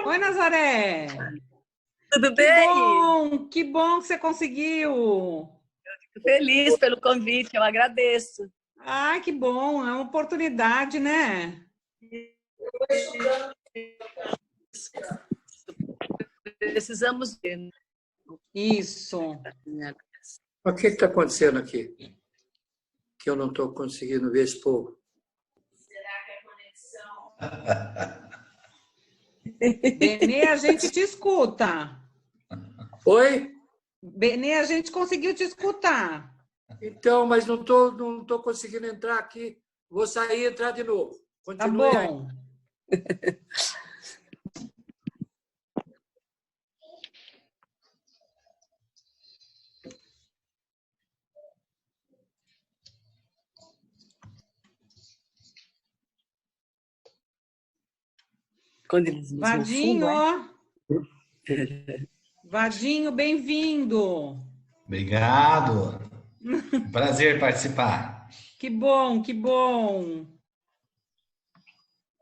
Oi, Nazaré! Tudo bem? Que bom que você conseguiu! Fico feliz pelo convite, eu agradeço. Ah, que bom! É uma oportunidade, né? Precisamos ver. Isso. O que está acontecendo aqui? Que eu não estou conseguindo ver esse povo. Benê, a gente te escuta. Oi? Benê, a gente conseguiu te escutar. Então, mas não tô conseguindo entrar aqui. Vou sair e entrar de novo. Continue Tá aí. bom. Vadinho, Vadinho, bem-vindo. Obrigado. Prazer participar. Que bom, que bom.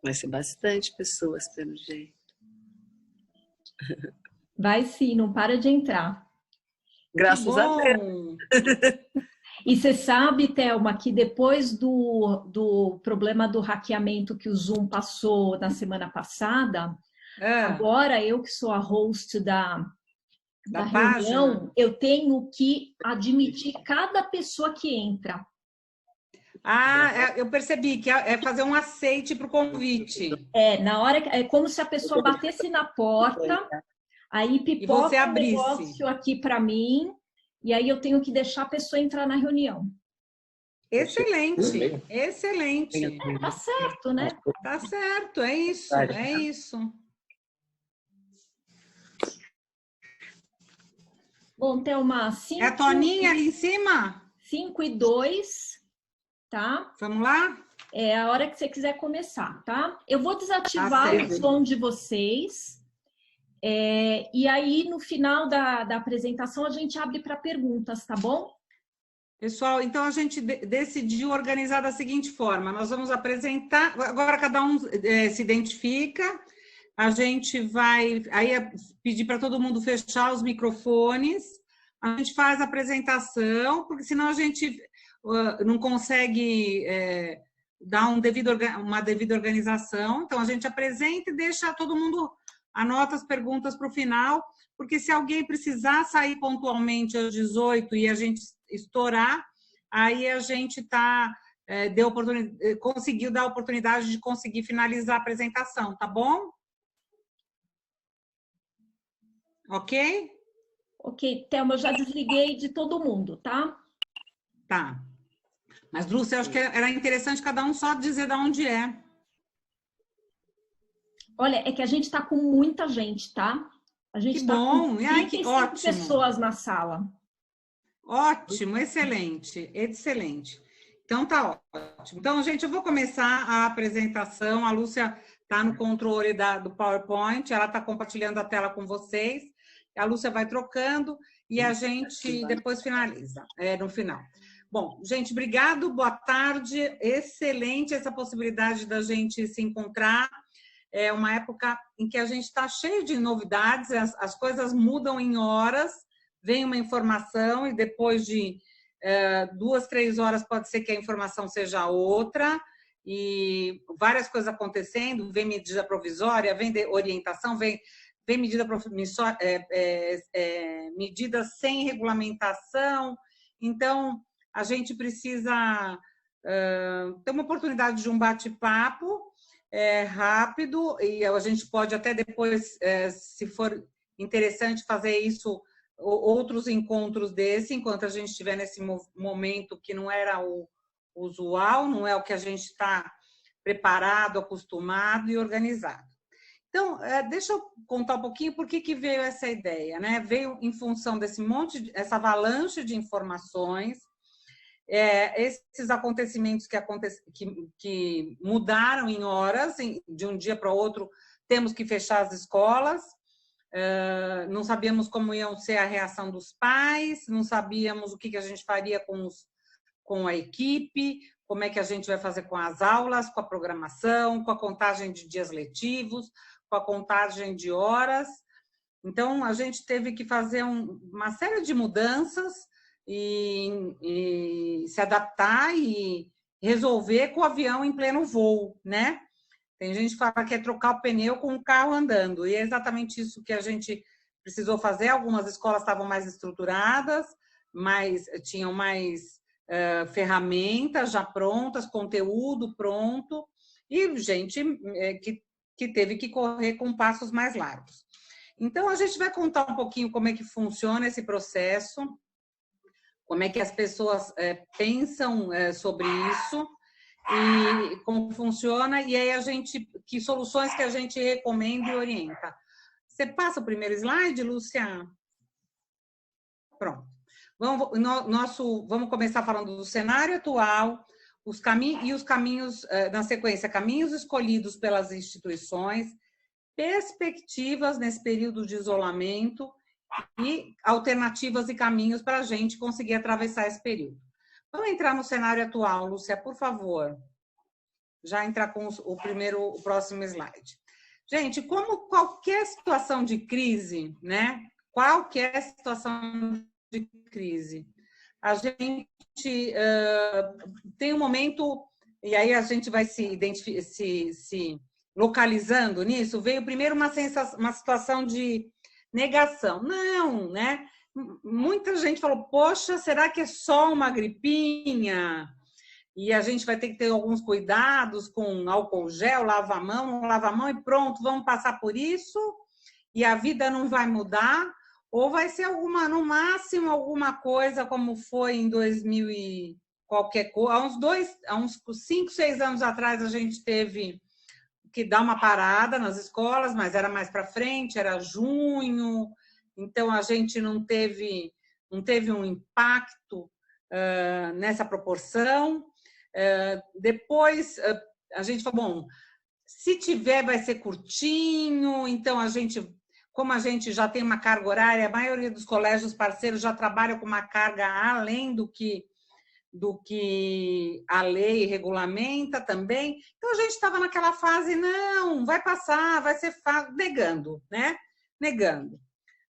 Vai ser bastante pessoas, pelo jeito. Vai sim, não para de entrar. Graças a Deus. E você sabe, Thelma, que depois do problema do hackeamento que o Zoom passou na semana passada, agora eu que sou a host da reunião, eu tenho que admitir cada pessoa que entra. Ah, eu percebi que é fazer um aceite para o convite. Na hora é como se a pessoa batesse na porta, aí pipoca um negócio aqui para mim, e aí eu tenho que deixar a pessoa entrar na reunião. Excelente, excelente. Tá certo, né? Tá certo, é isso, é isso. Bom, Thelma, 5... É a Toninha ali em cima? 5 e 2, tá? Vamos lá? É a hora que você quiser começar, tá? Eu vou desativar o som de vocês. E aí, no final da apresentação, a gente abre para perguntas, tá bom? Pessoal, então a gente decidiu organizar da seguinte forma. Nós vamos apresentar... Agora cada um se identifica. A gente vai pedir para todo mundo fechar os microfones. A gente faz a apresentação, porque senão a gente não consegue dar uma devida organização. Então, a gente apresenta e deixa todo mundo... Anota as perguntas para o final, porque se alguém precisar sair pontualmente às 18 e a gente estourar, aí a gente conseguiu dar a oportunidade de conseguir finalizar a apresentação, tá bom? Ok? Ok, Thelma, eu já desliguei de todo mundo, tá? Tá. Mas, Lúcia, eu acho que era interessante cada um só dizer de onde é. Olha, é que a gente está com muita gente, tá? A gente está com 35 pessoas na sala. Ótimo, excelente, excelente. Então, tá ótimo. Então, gente, eu vou começar a apresentação. A Lúcia está no controle do PowerPoint, ela está compartilhando a tela com vocês. A Lúcia vai trocando e a gente depois finaliza, no final. Bom, gente, obrigado, boa tarde. Excelente essa possibilidade da gente se encontrar. É uma época em que a gente está cheio de novidades, as coisas mudam em horas, vem uma informação e depois de 2, 3 horas pode ser que a informação seja outra, e várias coisas acontecendo, vem medida provisória, vem orientação, vem medida medida sem regulamentação. Então, a gente precisa ter uma oportunidade de um bate-papo rápido, e a gente pode até depois, se for interessante, fazer isso, outros encontros desse, enquanto a gente estiver nesse momento que não era o usual, não é o que a gente está preparado, acostumado e organizado. Então, deixa eu contar um pouquinho por que veio essa ideia, né? Veio em função essa avalanche de informações, esses acontecimentos que mudaram em horas, de um dia para o outro, temos que fechar as escolas, não sabíamos como iam ser a reação dos pais, não sabíamos o que a gente faria com a equipe, como é que a gente vai fazer com as aulas, com a programação, com a contagem de dias letivos, com a contagem de horas. Então, a gente teve que fazer uma série de mudanças e se adaptar e resolver com o avião em pleno voo, né? Tem gente que fala que é trocar o pneu com o carro andando, e é exatamente isso que a gente precisou fazer. Algumas escolas estavam mais estruturadas, tinham mais ferramentas já prontas, conteúdo pronto, e gente que teve que correr com passos mais largos. Então, a gente vai contar um pouquinho como é que funciona esse processo, como é que as pessoas pensam sobre isso, e como funciona, e aí que soluções que a gente recomenda e orienta. Você passa o primeiro slide, Lúcia? Pronto. Vamos começar falando do cenário atual, os caminhos, na sequência, caminhos escolhidos pelas instituições, perspectivas nesse período de isolamento e alternativas e caminhos para a gente conseguir atravessar esse período. Vamos entrar no cenário atual, Lúcia, por favor. Já entrar com o próximo slide. Gente, como qualquer situação de crise, né? Qualquer situação de crise, a gente tem um momento, e aí a gente vai se localizando nisso. Veio primeiro uma situação de negação. Não, né? Muita gente falou, poxa, será que é só uma gripinha? E a gente vai ter que ter alguns cuidados com álcool gel, lava a mão e pronto, vamos passar por isso e a vida não vai mudar? Ou vai ser no máximo, alguma coisa como foi em 2000 e qualquer coisa. Há uns 5, 6 anos atrás a gente teve que dar uma parada nas escolas, mas era mais para frente, era junho, então a gente não teve um impacto nessa proporção. Depois a gente falou, bom, se tiver vai ser curtinho, então como a gente já tem uma carga horária, a maioria dos colégios parceiros já trabalham com uma carga além do que a lei regulamenta também. Então, a gente estava naquela fase, não, vai passar, vai ser fácil, negando, né? Negando.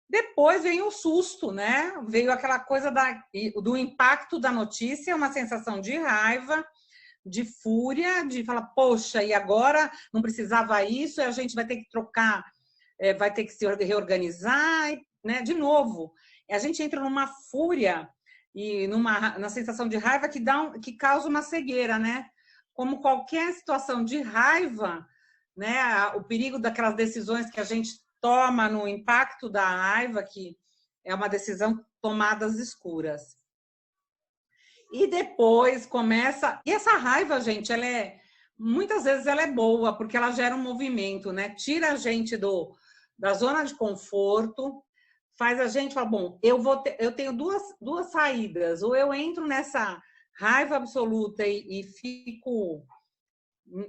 Depois veio o susto, né? Veio aquela coisa do impacto da notícia, uma sensação de raiva, de fúria, de falar, poxa, e agora não precisava isso, e a gente vai ter que trocar, vai ter que se reorganizar, né? De novo, a gente entra numa fúria e na sensação de raiva que causa uma cegueira, né? Como qualquer situação de raiva, né? O perigo daquelas decisões que a gente toma no impacto da raiva, que é uma decisão tomada às escuras. E depois começa... E essa raiva, gente, muitas vezes ela é boa, porque ela gera um movimento, né? Tira a gente da zona de conforto, faz a gente falar, bom, eu tenho duas saídas, ou eu entro nessa raiva absoluta e fico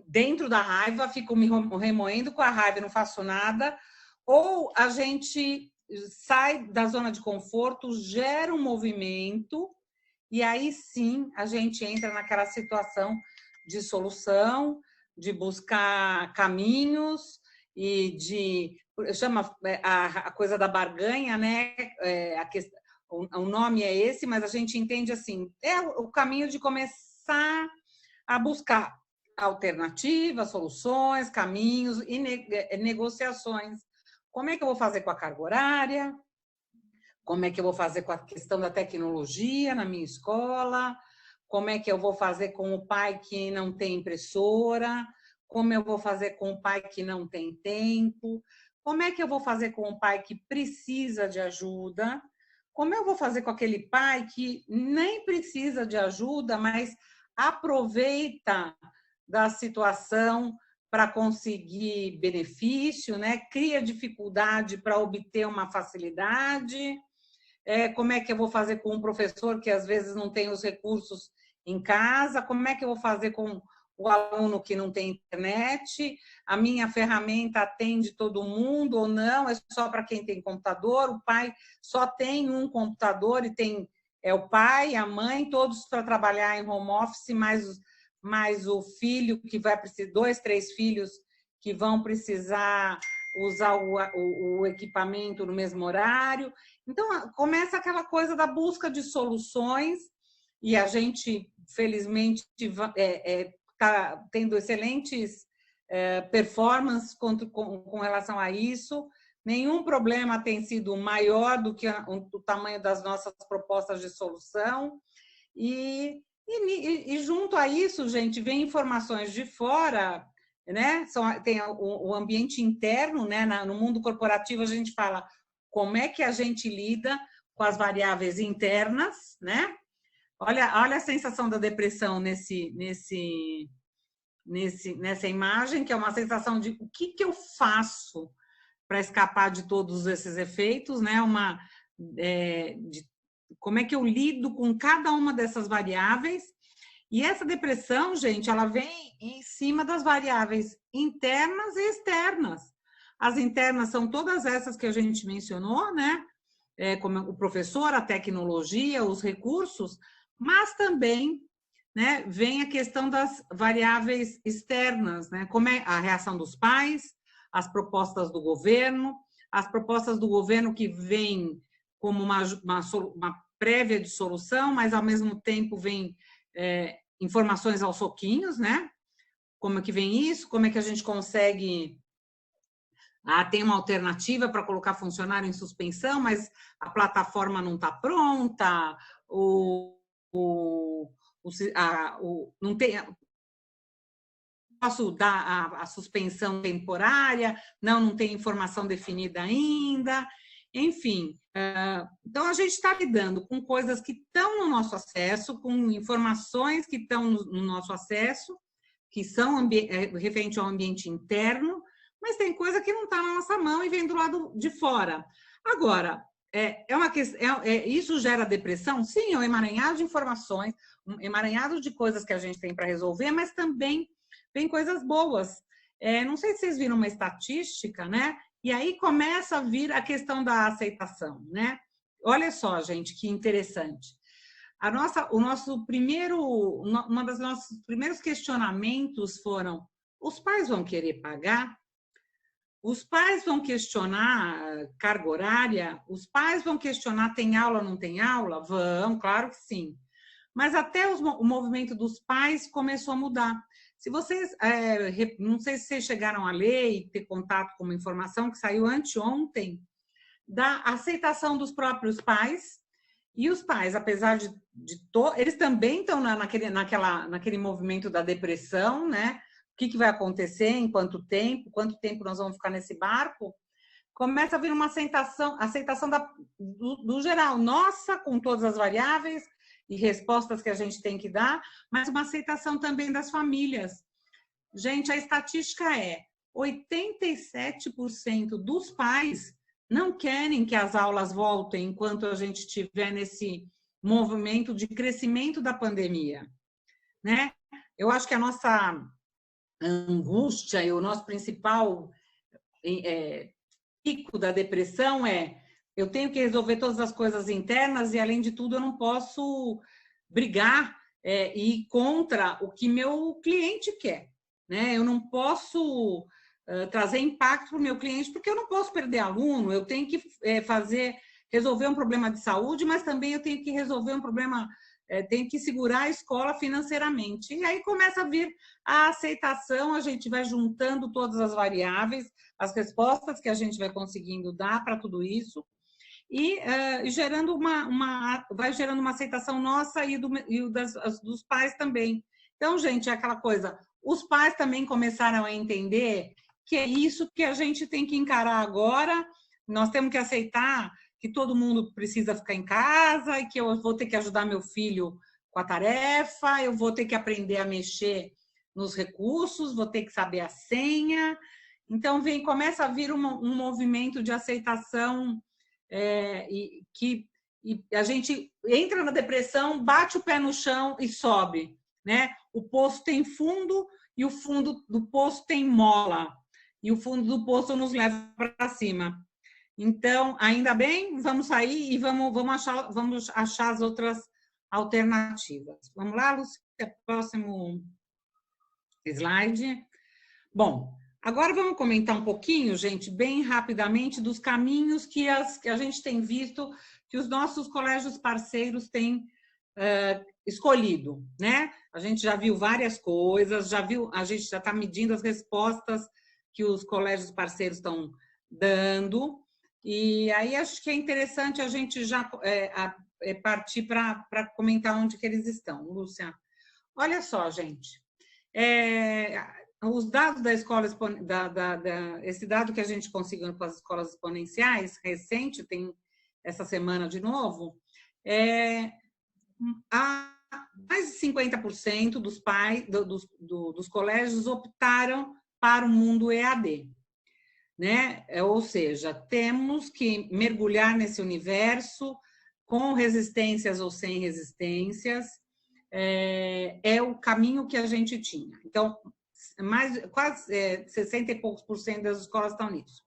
dentro da raiva, fico me remoendo com a raiva e não faço nada, ou a gente sai da zona de conforto, gera um movimento, e aí sim a gente entra naquela situação de solução, de buscar caminhos e chama a coisa da barganha, né? O nome é esse, mas a gente entende assim, é o caminho de começar a buscar alternativas, soluções, caminhos e negociações. Como é que eu vou fazer com a carga horária? Como é que eu vou fazer com a questão da tecnologia na minha escola? Como é que eu vou fazer com o pai que não tem impressora? Como eu vou fazer com o pai que não tem tempo? Como é que eu vou fazer com o pai que precisa de ajuda? Como eu vou fazer com aquele pai que nem precisa de ajuda, mas aproveita da situação para conseguir benefício, né? Cria dificuldade para obter uma facilidade? Como é que eu vou fazer com um professor que às vezes não tem os recursos em casa? Como é que eu vou fazer com o aluno que não tem internet? A minha ferramenta atende todo mundo ou não? É só para quem tem computador? O pai só tem um computador e tem o pai, a mãe, todos para trabalhar em home office, mais o filho que vai precisar, 2, 3 filhos que vão precisar usar o equipamento no mesmo horário. Então, começa aquela coisa da busca de soluções e a gente, felizmente, está tendo excelentes performances com relação a isso. Nenhum problema tem sido maior do que o tamanho das nossas propostas de solução. E junto a isso, gente, vem informações de fora, né? Tem o ambiente interno, né? No mundo corporativo, a gente fala como é que a gente lida com as variáveis internas, né? Olha a sensação da depressão nessa imagem, que é uma sensação de o que eu faço para escapar de todos esses efeitos, né? Como é que eu lido com cada uma dessas variáveis. E essa depressão, gente, ela vem em cima das variáveis internas e externas. As internas são todas essas que a gente mencionou, né? Como o professor, a tecnologia, os recursos, mas também, né, vem a questão das variáveis externas, né? Como é a reação dos pais, as propostas do governo que vêm como uma prévia de solução, mas ao mesmo tempo vem informações aos soquinhos, né? Como é que vem isso? Como é que a gente consegue... tem uma alternativa para colocar funcionário em suspensão, mas a plataforma não está pronta, não tem... Posso dar a suspensão temporária, não tem informação definida ainda, enfim. Então, a gente está lidando com coisas que estão no nosso acesso, com informações que estão no nosso acesso, que são referente ao ambiente interno, mas tem coisa que não está na nossa mão e vem do lado de fora. Agora, isso gera depressão? Sim, é um emaranhado de informações, um emaranhado de coisas que a gente tem para resolver, mas também vem coisas boas. Não sei se vocês viram uma estatística, né? E aí começa a vir a questão da aceitação, né? Olha só, gente, que interessante. Uma dos nossos primeiros questionamentos foram: os pais vão querer pagar? Os pais vão questionar carga horária? Os pais vão questionar tem aula ou não tem aula? Vão, claro que sim. Mas até o movimento dos pais começou a mudar. Se vocês, não sei se vocês chegaram a ler e ter contato com uma informação que saiu anteontem, da aceitação dos próprios pais, e os pais, apesar de eles também estão naquele movimento da depressão, né? O que vai acontecer, em quanto tempo nós vamos ficar nesse barco, começa a vir uma aceitação do geral, nossa, com todas as variáveis e respostas que a gente tem que dar, mas uma aceitação também das famílias. Gente, a estatística é 87% dos pais não querem que as aulas voltem enquanto a gente estiver nesse movimento de crescimento da pandemia, né? Eu acho que a nossa angústia e o nosso principal pico da depressão eu tenho que resolver todas as coisas internas e, além de tudo, eu não posso brigar e ir contra o que meu cliente quer, né? Eu não posso trazer impacto para o meu cliente, porque eu não posso perder aluno, eu tenho que resolver um problema de saúde, mas também eu tenho que resolver um problema, tenho que segurar a escola financeiramente. E aí começa a vir a aceitação, a gente vai juntando todas as variáveis, as respostas que a gente vai conseguindo dar para tudo isso, e gerando vai gerando uma aceitação nossa e dos pais também. Então, gente, é aquela coisa, os pais também começaram a entender que é isso que a gente tem que encarar agora, nós temos que aceitar que todo mundo precisa ficar em casa e que eu vou ter que ajudar meu filho com a tarefa, eu vou ter que aprender a mexer nos recursos, vou ter que saber a senha. Então, começa a vir um movimento de aceitação e a gente entra na depressão, bate o pé no chão e sobe, né? O poço tem fundo e o fundo do poço tem mola. E o fundo do poço nos leva para cima. Então, ainda bem, vamos sair e vamos achar as outras alternativas. Vamos lá, Lúcia? Próximo Slide. Bom, agora vamos comentar um pouquinho, gente, bem rapidamente, dos caminhos que a gente tem visto que os nossos colégios parceiros têm escolhido, né? A gente já viu várias coisas, a gente já está medindo as respostas que os colégios parceiros estão dando, e aí acho que é interessante a gente já partir para comentar onde que eles estão. Lúcia, olha só, gente, os dados da escola, esse dado que a gente conseguiu com as escolas exponenciais, recente, tem essa semana de novo, mais de 50% dos pais dos colégios optaram para o mundo EAD, né? Ou seja, temos que mergulhar nesse universo com resistências ou sem resistências, é o caminho que a gente tinha. Então, quase 60 e poucos por cento das escolas estão nisso.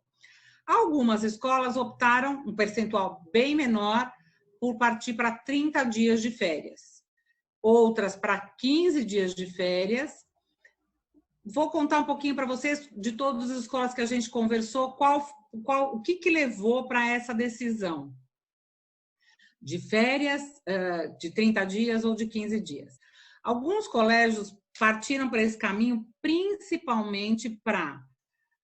Algumas escolas optaram, um percentual bem menor, por partir para 30 dias de férias. Outras para 15 dias de férias. Vou contar um pouquinho para vocês de todas as escolas que a gente conversou, o que levou para essa decisão de férias de 30 dias ou de 15 dias. Alguns colégios partiram para esse caminho principalmente para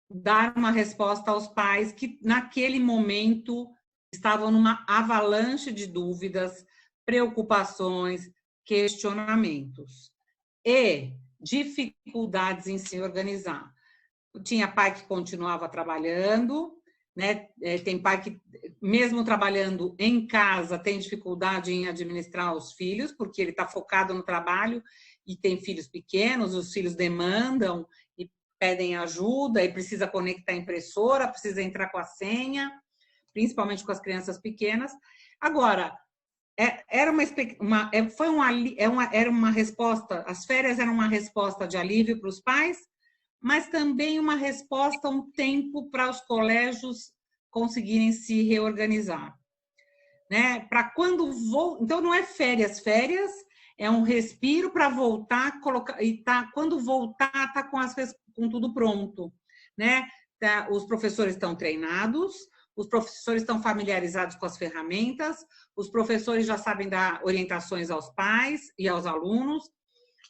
dar uma resposta aos pais que, naquele momento, estavam numa avalanche de dúvidas, preocupações, questionamentos e dificuldades em se organizar. Tinha pai que continuava trabalhando, né? Tem pai que, mesmo trabalhando em casa, tem dificuldade em administrar os filhos, porque ele está focado no trabalho e tem filhos pequenos, os filhos demandam e pedem ajuda, e precisa conectar a impressora, precisa entrar com a senha, principalmente com as crianças pequenas. Agora, era uma resposta, as férias eram uma resposta de alívio para os pais, mas também uma resposta, um tempo para os colégios conseguirem se reorganizar, né? Para quando então não é férias, é um respiro para voltar, quando voltar tá com tudo pronto, né? Os professores estão treinados, os professores estão familiarizados com as ferramentas, os professores já sabem dar orientações aos pais e aos alunos,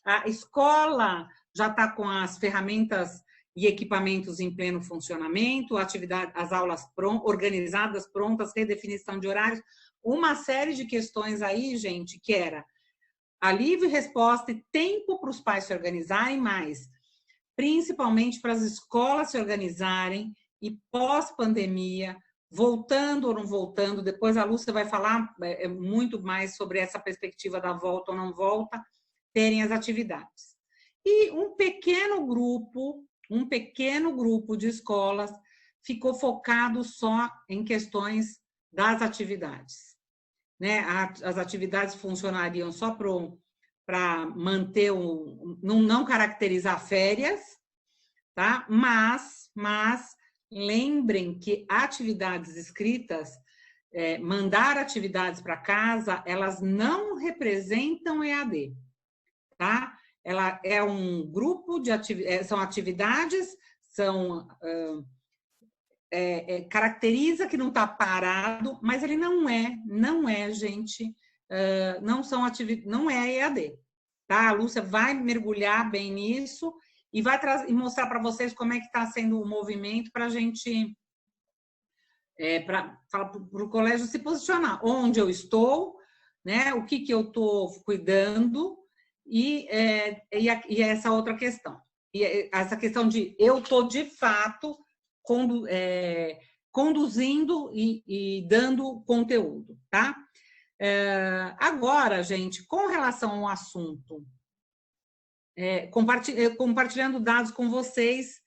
a escola já está com as ferramentas e equipamentos em pleno funcionamento, as aulas organizadas, prontas, redefinição de horários, uma série de questões aí, gente, que era alívio e resposta e tempo para os pais se organizarem mais, principalmente para as escolas se organizarem e pós-pandemia, voltando ou não voltando, depois a Lúcia vai falar muito mais sobre essa perspectiva da volta ou não volta, terem as atividades. E um pequeno grupo de escolas ficou focado só em questões das atividades, né? As atividades funcionariam só para manter não caracterizar férias, tá? Mas lembrem que atividades escritas, mandar atividades para casa, elas não representam EAD, tá? Ela é um grupo de são atividades, caracteriza que não está parado, mas ele não é, gente, não é EAD, tá? A Lúcia vai mergulhar bem nisso e vai mostrar para vocês como é que está sendo o movimento para a gente, para o colégio se posicionar, onde eu estou, né? O que eu estou cuidando, e essa outra questão. E essa questão de eu estou, de fato, conduzindo e dando conteúdo, tá? Agora, gente, com relação ao assunto, compartilhando dados com vocês,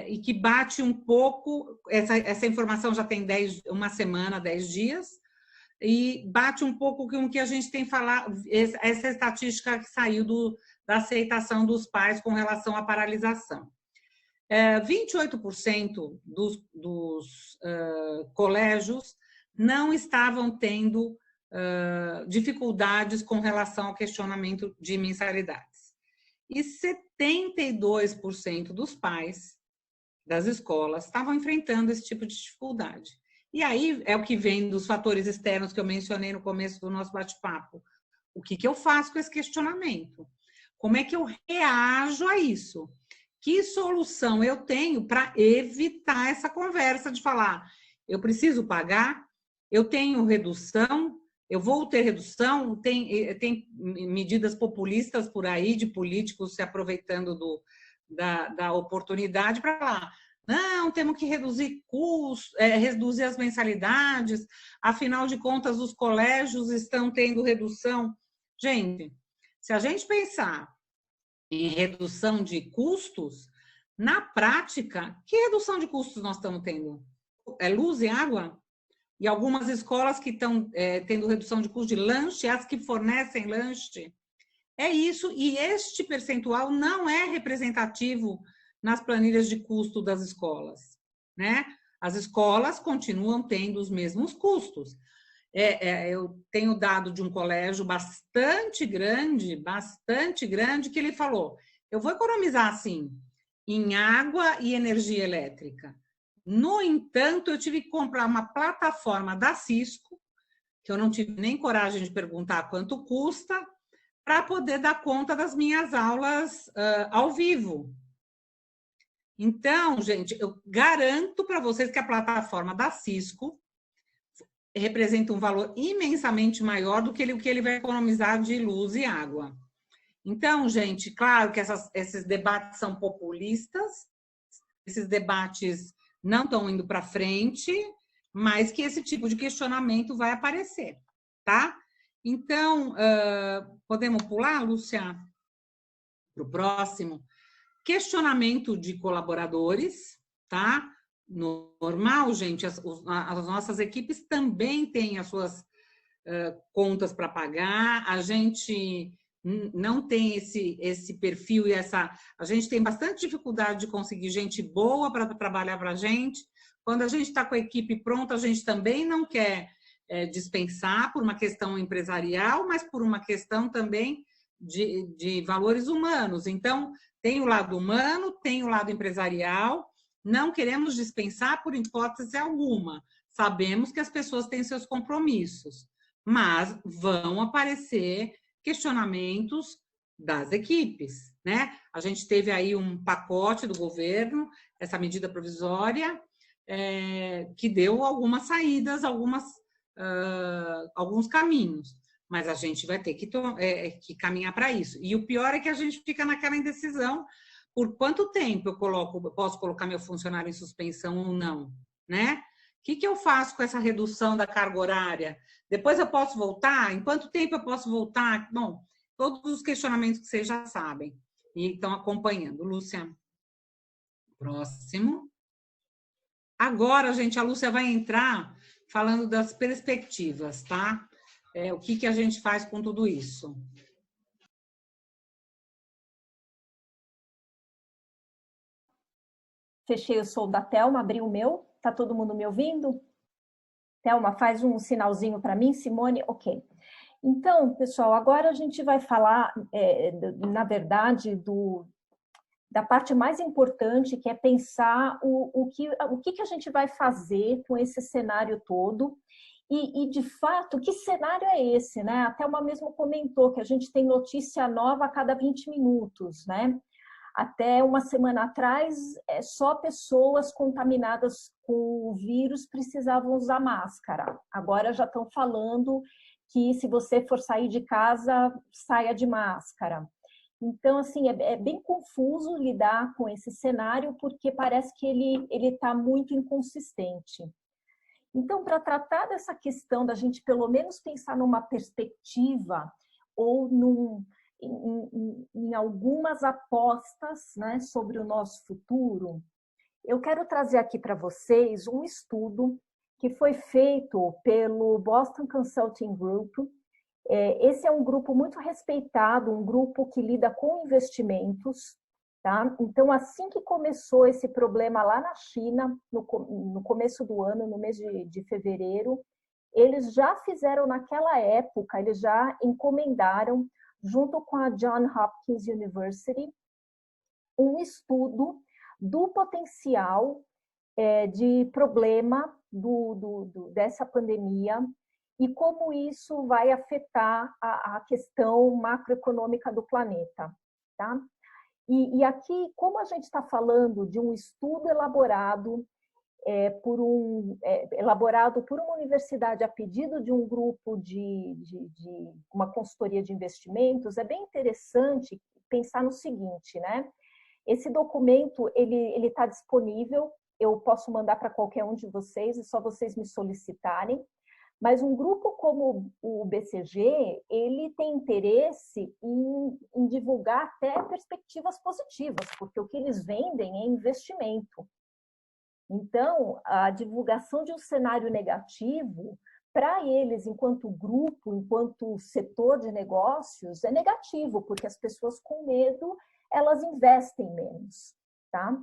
e que bate um pouco, essa informação já tem uma semana, 10 dias, e bate um pouco com o que a gente tem falado, essa estatística que saiu da aceitação dos pais com relação à paralisação. 28% dos colégios não estavam tendo dificuldades com relação ao questionamento de mensalidades. e 72% dos pais das escolas estavam enfrentando esse tipo de dificuldade. E aí é o que vem dos fatores externos que eu mencionei no começo do nosso bate-papo. O que eu faço com esse questionamento? Como é que eu reajo a isso? Que solução eu tenho para evitar essa conversa de falar, eu preciso pagar, eu tenho redução, eu vou ter redução, tem medidas populistas por aí de políticos se aproveitando da oportunidade para falar, não, temos que reduzir custos, reduzir as mensalidades, afinal de contas os colégios estão tendo redução. Gente, se a gente pensar em redução de custos, na prática, que redução de custos nós estamos tendo? É luz e água? E algumas escolas que estão tendo redução de custo de lanche, as que fornecem lanche. É isso, e este percentual não é representativo nas planilhas de custo das escolas, né? As escolas continuam tendo os mesmos custos. Eu tenho dado de um colégio bastante grande, que ele falou, eu vou economizar, assim, em água e energia elétrica. No entanto, eu tive que comprar uma plataforma da Cisco, que eu não tive nem coragem de perguntar quanto custa, para poder dar conta das minhas aulas ao vivo. Então, gente, eu garanto para vocês que a plataforma da Cisco representa um valor imensamente maior do que o que ele vai economizar de luz e água. Então, gente, claro que esses debates são populistas, esses debates não estão indo para frente, mas que esse tipo de questionamento vai aparecer, tá? Então, podemos pular, Lúcia, para o próximo? Questionamento de colaboradores, tá? Normal, gente, as nossas equipes também têm as suas contas para pagar, a gente não tem esse perfil e a gente tem bastante dificuldade de conseguir gente boa para trabalhar para a gente. Quando a gente está com a equipe pronta, a gente também não quer dispensar por uma questão empresarial, mas por uma questão também de valores humanos. Então, tem o lado humano, tem o lado empresarial, não queremos dispensar por hipótese alguma. Sabemos que as pessoas têm seus compromissos, mas vão aparecer questionamentos das equipes, né? A gente teve aí um pacote do governo, essa medida provisória, que deu algumas saídas, alguns caminhos, mas a gente vai ter que caminhar para isso. E o pior é que a gente fica naquela indecisão, por quanto tempo eu posso colocar meu funcionário em suspensão ou não, né? O que eu faço com essa redução da carga horária? Depois eu posso voltar? Em quanto tempo eu posso voltar? Bom, todos os questionamentos que vocês já sabem e estão acompanhando. Lúcia, próximo. Agora, gente, a Lúcia vai entrar falando das perspectivas, tá? O que a gente faz com tudo isso. Fechei o som da Thelma, abri o meu. Tá todo mundo me ouvindo? Thelma, faz um sinalzinho para mim, Simone? Ok. Então, pessoal, agora a gente vai falar, na verdade, da parte mais importante, que é pensar o que a gente vai fazer com esse cenário todo. E, de fato, que cenário é esse, né? Até uma mesmo comentou que a gente tem notícia nova a cada 20 minutos, né? Até uma semana atrás, só pessoas contaminadas com o vírus precisavam usar máscara. Agora já estão falando que se você for sair de casa, saia de máscara. Então, assim, é bem confuso lidar com esse cenário, porque parece que ele está muito inconsistente. Então, para tratar dessa questão da gente pelo menos pensar numa perspectiva ou em algumas apostas, né, sobre o nosso futuro, eu quero trazer aqui para vocês um estudo que foi feito pelo Boston Consulting Group. Esse é um grupo muito respeitado, um grupo que lida com investimentos. Tá? Então, assim que começou esse problema lá na China, no começo do ano, no mês de fevereiro, eles já fizeram naquela época, eles já encomendaram junto com a Johns Hopkins University, um estudo do potencial de problema dessa pandemia e como isso vai afetar a questão macroeconômica do planeta, tá? E aqui, como a gente está falando de um estudo elaborado por uma universidade a pedido de um grupo de uma consultoria de investimentos, é bem interessante pensar no seguinte, né? Esse documento, ele está disponível, eu posso mandar para qualquer um de vocês, é só vocês me solicitarem, mas um grupo como o BCG, ele tem interesse em divulgar até perspectivas positivas, porque o que eles vendem é investimento. Então, a divulgação de um cenário negativo, para eles, enquanto grupo, enquanto setor de negócios, é negativo, porque as pessoas com medo, elas investem menos, tá?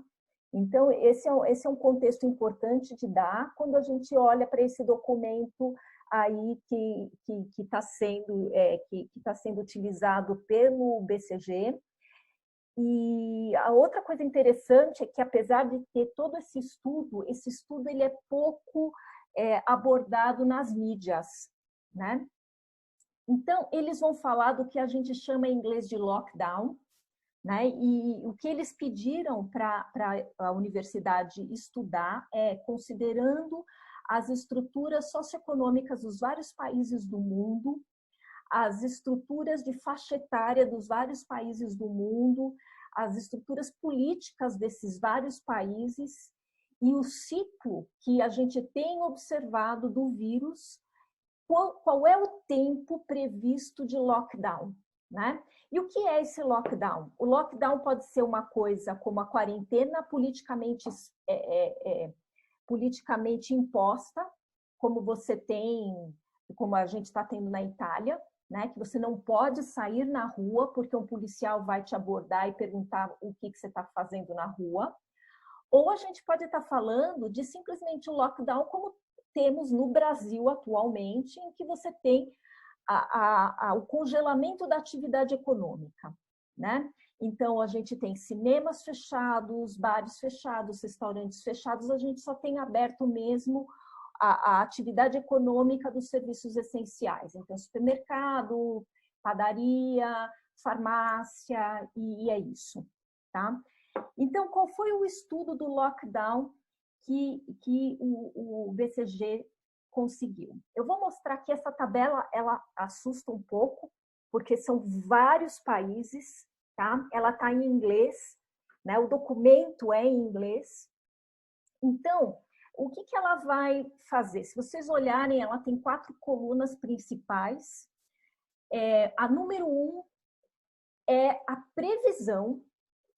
Então, esse é um contexto importante de dar quando a gente olha para esse documento aí que está sendo utilizado pelo BCG. E a outra coisa interessante é que, apesar de ter todo esse estudo ele é pouco abordado nas mídias, né? Então, eles vão falar do que a gente chama em inglês de lockdown, né? E o que eles pediram para a universidade estudar é, considerando as estruturas socioeconômicas dos vários países do mundo, as estruturas de faixa etária dos vários países do mundo, as estruturas políticas desses vários países e o ciclo que a gente tem observado do vírus, qual é o tempo previsto de lockdown, né? E o que é esse lockdown? O lockdown pode ser uma coisa como a quarentena politicamente imposta, como como a gente está tendo na Itália, né? Que você não pode sair na rua porque um policial vai te abordar e perguntar o que você está fazendo na rua. Ou a gente pode estar falando de simplesmente o lockdown como temos no Brasil atualmente, em que você tem o congelamento da atividade econômica, né? Então, a gente tem cinemas fechados, bares fechados, restaurantes fechados, a gente só tem aberto mesmo a atividade econômica dos serviços essenciais. Então, supermercado, padaria, farmácia, e é isso, tá? Então, qual foi o estudo do lockdown que o BCG conseguiu? Eu vou mostrar aqui essa tabela, ela assusta um pouco, porque são vários países, tá? Ela está em inglês, né? O documento é em inglês. Então, o que ela vai fazer? Se vocês olharem, ela tem 4 colunas principais. A número 1 é a previsão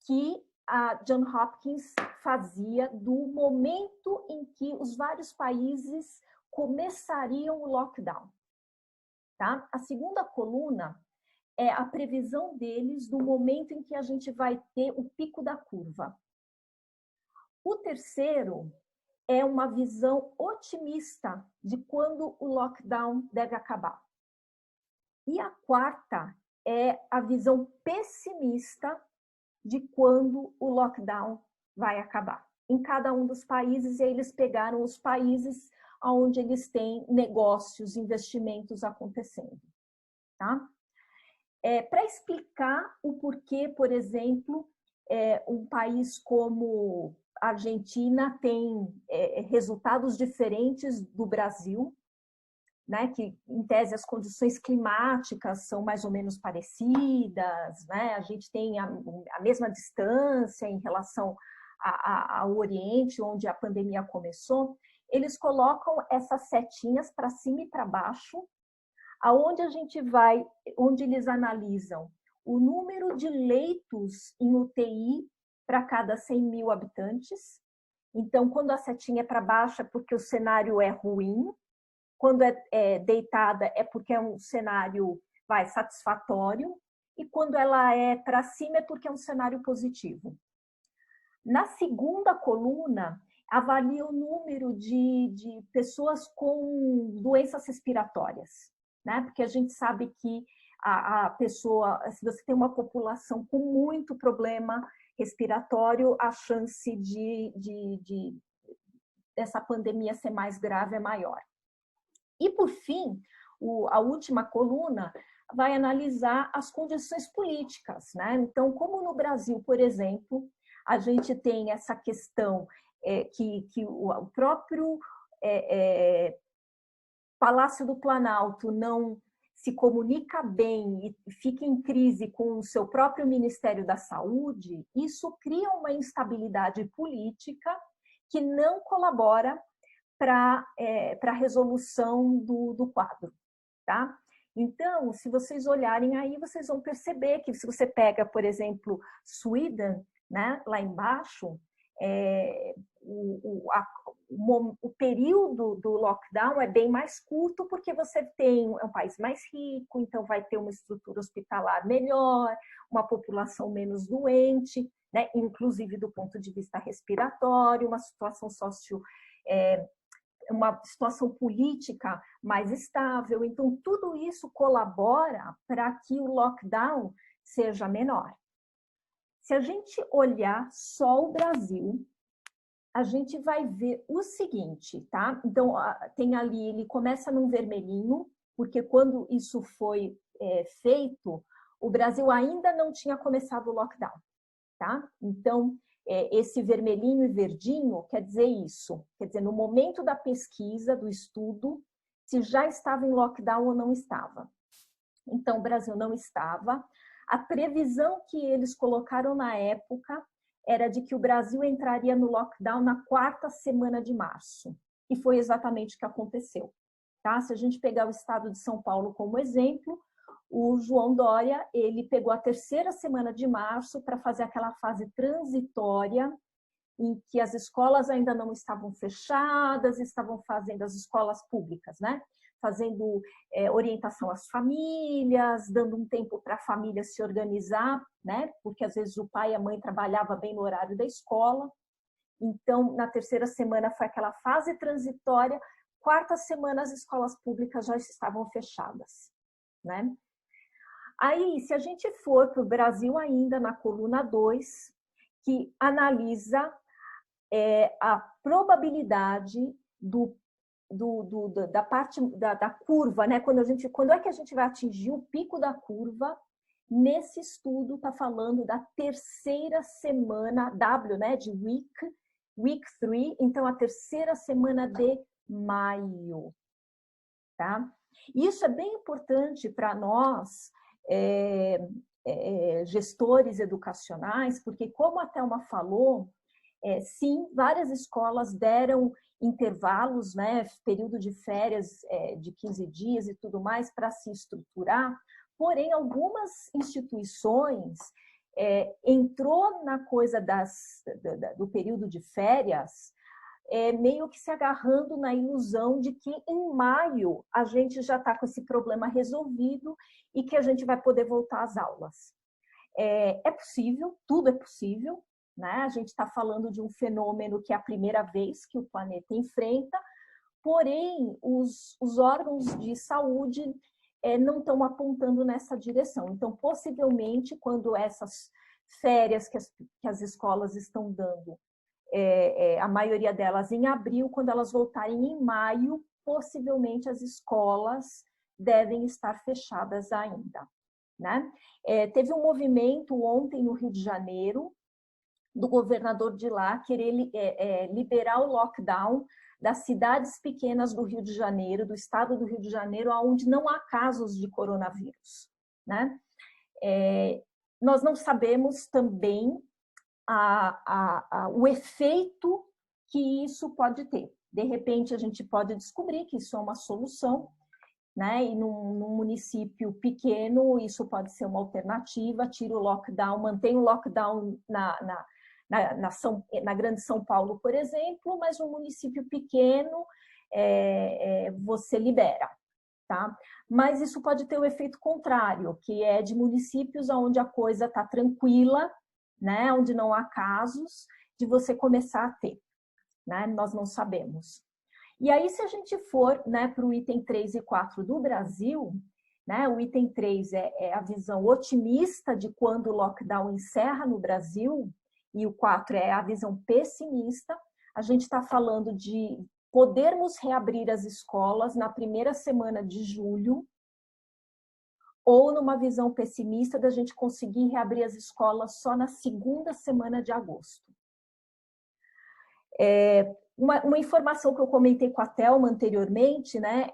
que a Johns Hopkins fazia do momento em que os vários países começariam o lockdown, tá? A segunda coluna é a previsão deles do momento em que a gente vai ter o pico da curva. O terceiro é uma visão otimista de quando o lockdown deve acabar. E a quarta é a visão pessimista de quando o lockdown vai acabar. Em cada um dos países, eles pegaram os países onde eles têm negócios, investimentos acontecendo, tá? Para explicar o porquê, por exemplo, um país como a Argentina tem resultados diferentes do Brasil, né, que, em tese, as condições climáticas são mais ou menos parecidas, né? A gente tem a mesma distância em relação ao Oriente, onde a pandemia começou. Eles colocam essas setinhas para cima e para baixo, aonde a gente vai, onde eles analisam o número de leitos em UTI para cada 100 mil habitantes. Então, quando a setinha é para baixo é porque o cenário é ruim, quando é deitada é porque é um cenário satisfatório, e quando ela é para cima é porque é um cenário positivo. Na segunda coluna, avalia o número de pessoas com doenças respiratórias, né? Porque a gente sabe que a pessoa, se você tem uma população com muito problema respiratório, a chance dessa pandemia ser mais grave é maior. E, por fim, a última coluna vai analisar as condições políticas, né? Então, como no Brasil, por exemplo, a gente tem essa questão que o próprio Palácio do Planalto não se comunica bem e fica em crise com o seu próprio Ministério da Saúde, isso cria uma instabilidade política que não colabora para a resolução do quadro, tá? Então, se vocês olharem aí, vocês vão perceber que se você pega, por exemplo, Sweden, né, lá embaixo, o período do lockdown é bem mais curto porque você é um país mais rico, então vai ter uma estrutura hospitalar melhor, uma população menos doente, né, inclusive do ponto de vista respiratório, uma situação uma situação política mais estável. Então, tudo isso colabora para que o lockdown seja menor. Se a gente olhar só o Brasil, a gente vai ver o seguinte, tá? Então, tem ali, ele começa num vermelhinho, porque quando isso foi feito, o Brasil ainda não tinha começado o lockdown, tá? Então, esse vermelhinho e verdinho quer dizer isso. Quer dizer, no momento da pesquisa, do estudo, se já estava em lockdown ou não estava. Então, o Brasil não estava. A previsão que eles colocaram na época era de que o Brasil entraria no lockdown na 4ª semana de março. E foi exatamente o que aconteceu. Tá? Se a gente pegar o estado de São Paulo como exemplo, o João Dória, ele pegou a 3ª semana de março para fazer aquela fase transitória em que as escolas ainda não estavam fechadas, estavam fazendo as escolas públicas, né? Fazendo orientação às famílias, dando um tempo para a família se organizar, né? Porque às vezes o pai e a mãe trabalhavam bem no horário da escola. Então, na 3ª semana foi aquela fase transitória, 4ª semana as escolas públicas já estavam fechadas, né? Aí, se a gente for para o Brasil ainda, na coluna 2, que analisa a probabilidade da parte da curva, né? Quando é que a gente vai atingir o pico da curva? Nesse estudo está falando da 3ª semana, W, né? De week 3, então a 3ª semana de maio, tá? Isso é bem importante para nós, gestores educacionais, porque como a Thelma falou, sim, várias escolas deram intervalos, né, período de férias de 15 dias e tudo mais para se estruturar, porém algumas instituições entrou na coisa do período de férias meio que se agarrando na ilusão de que em maio a gente já está com esse problema resolvido e que a gente vai poder voltar às aulas. É possível, tudo é possível, né? A gente está falando de um fenômeno que é a primeira vez que o planeta enfrenta, porém os órgãos de saúde não estão apontando nessa direção. Então, possivelmente, quando essas férias que as escolas estão dando, a maioria delas em abril, quando elas voltarem em maio, possivelmente as escolas devem estar fechadas ainda, né? Teve um movimento ontem no Rio de Janeiro, do governador de lá, querer liberar o lockdown das cidades pequenas do Rio de Janeiro, do estado do Rio de Janeiro, onde não há casos de coronavírus, né? Nós não sabemos também o efeito que isso pode ter. De repente, a gente pode descobrir que isso é uma solução, né? E num município pequeno, isso pode ser uma alternativa, tira o lockdown, mantém o lockdown na Grande São Paulo, por exemplo, mas no município pequeno você libera, tá? Mas isso pode ter o efeito contrário, que é de municípios onde a coisa está tranquila, né? Onde não há casos, de você começar a ter, né? Nós não sabemos. E aí, se a gente for, né, para o item 3 e 4 do Brasil, né? O item 3 é a visão otimista de quando o lockdown encerra no Brasil, e o 4 é a visão pessimista. A gente está falando de podermos reabrir as escolas na primeira semana de julho, ou numa visão pessimista da gente conseguir reabrir as escolas só na segunda semana de agosto. Uma informação que eu comentei com a Thelma anteriormente, né?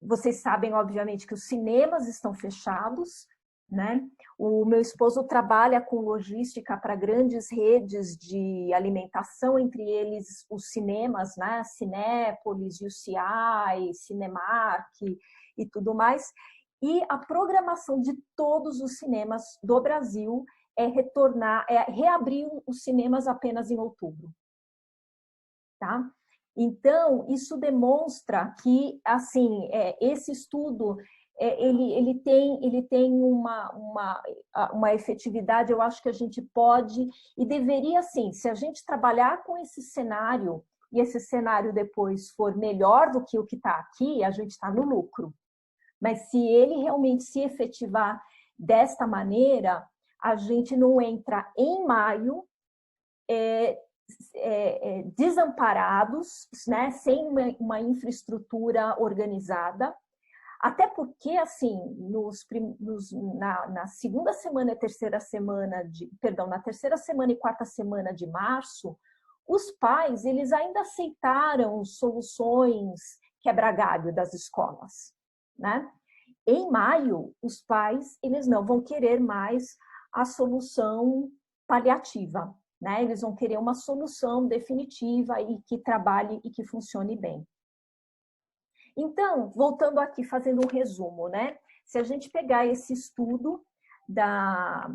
Vocês sabem, obviamente, que os cinemas estão fechados, né? O meu esposo trabalha com logística para grandes redes de alimentação, entre eles os cinemas, né? Cinépolis, UCI, Cinemark e tudo mais. E a programação de todos os cinemas do Brasil é reabrir os cinemas apenas em outubro. Tá? Então, isso demonstra que, assim, esse estudo, ele tem uma efetividade, eu acho que a gente pode e deveria, sim, se a gente trabalhar com esse cenário, e esse cenário depois for melhor do que o que está aqui, a gente está no lucro. Mas se ele realmente se efetivar desta maneira, a gente não entra em maio desamparados, né, sem uma infraestrutura organizada, até porque, assim, na segunda semana e terceira semana na terceira semana e quarta semana de março, os pais, eles ainda aceitaram soluções quebra-galho das escolas, né? Em maio, os pais, eles não vão querer mais a solução paliativa, né? Eles vão querer uma solução definitiva e que trabalhe e que funcione bem. Então, voltando aqui, fazendo um resumo, né? Se a gente pegar esse estudo da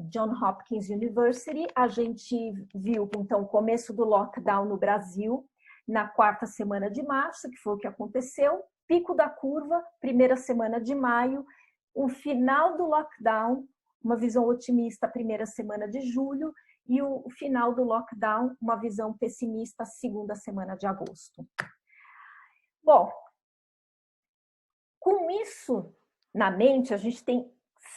Johns Hopkins University, a gente viu, então, o começo do lockdown no Brasil, na quarta semana de março, que foi o que aconteceu, pico da curva, primeira semana de maio, o final do lockdown, uma visão otimista, primeira semana de julho, e o final do lockdown, uma visão pessimista, segunda semana de agosto. Bom, com isso na mente, a gente tem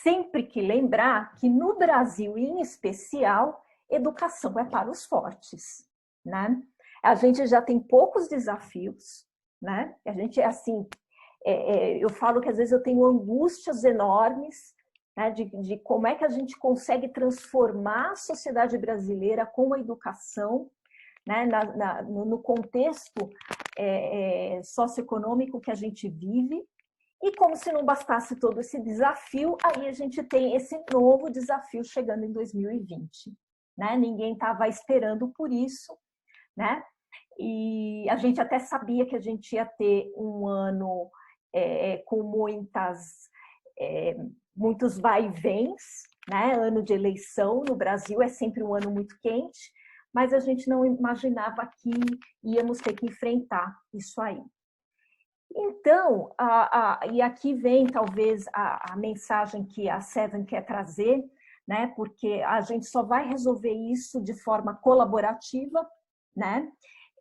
sempre que lembrar que no Brasil, em especial, educação é para os fortes, né? A gente já tem poucos desafios, né? A gente é assim, eu falo que às vezes eu tenho angústias enormes, né, de como é que a gente consegue transformar a sociedade brasileira com a educação, né, no contexto socioeconômico que a gente vive. E como se não bastasse todo esse desafio, aí a gente tem esse novo desafio chegando em 2020. Né? Ninguém estava esperando por isso, né? E a gente até sabia que a gente ia ter um ano com muitos vai-vens, né? Ano de eleição no Brasil é sempre um ano muito quente, mas a gente não imaginava que íamos ter que enfrentar isso aí. Então, e aqui vem talvez a mensagem que a Seven quer trazer, né? Porque a gente só vai resolver isso de forma colaborativa, né?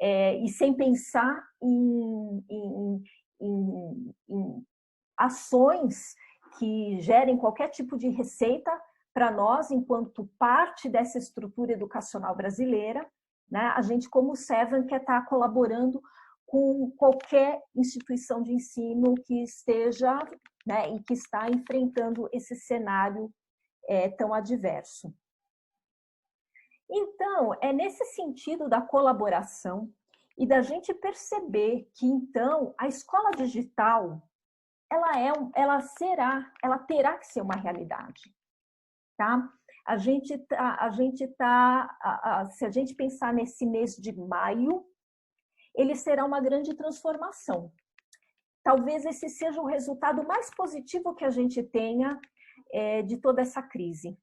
E sem pensar em ações que gerem qualquer tipo de receita para nós, enquanto parte dessa estrutura educacional brasileira, né? A gente, como Seven, quer estar colaborando com qualquer instituição de ensino que esteja, né, e que está enfrentando esse cenário tão adverso. Então, é nesse sentido da colaboração e da gente perceber que, então, a escola digital, ela terá que ser uma realidade, tá? Se a gente pensar nesse mês de maio, ele será uma grande transformação. Talvez esse seja o resultado mais positivo que a gente tenha de toda essa crise.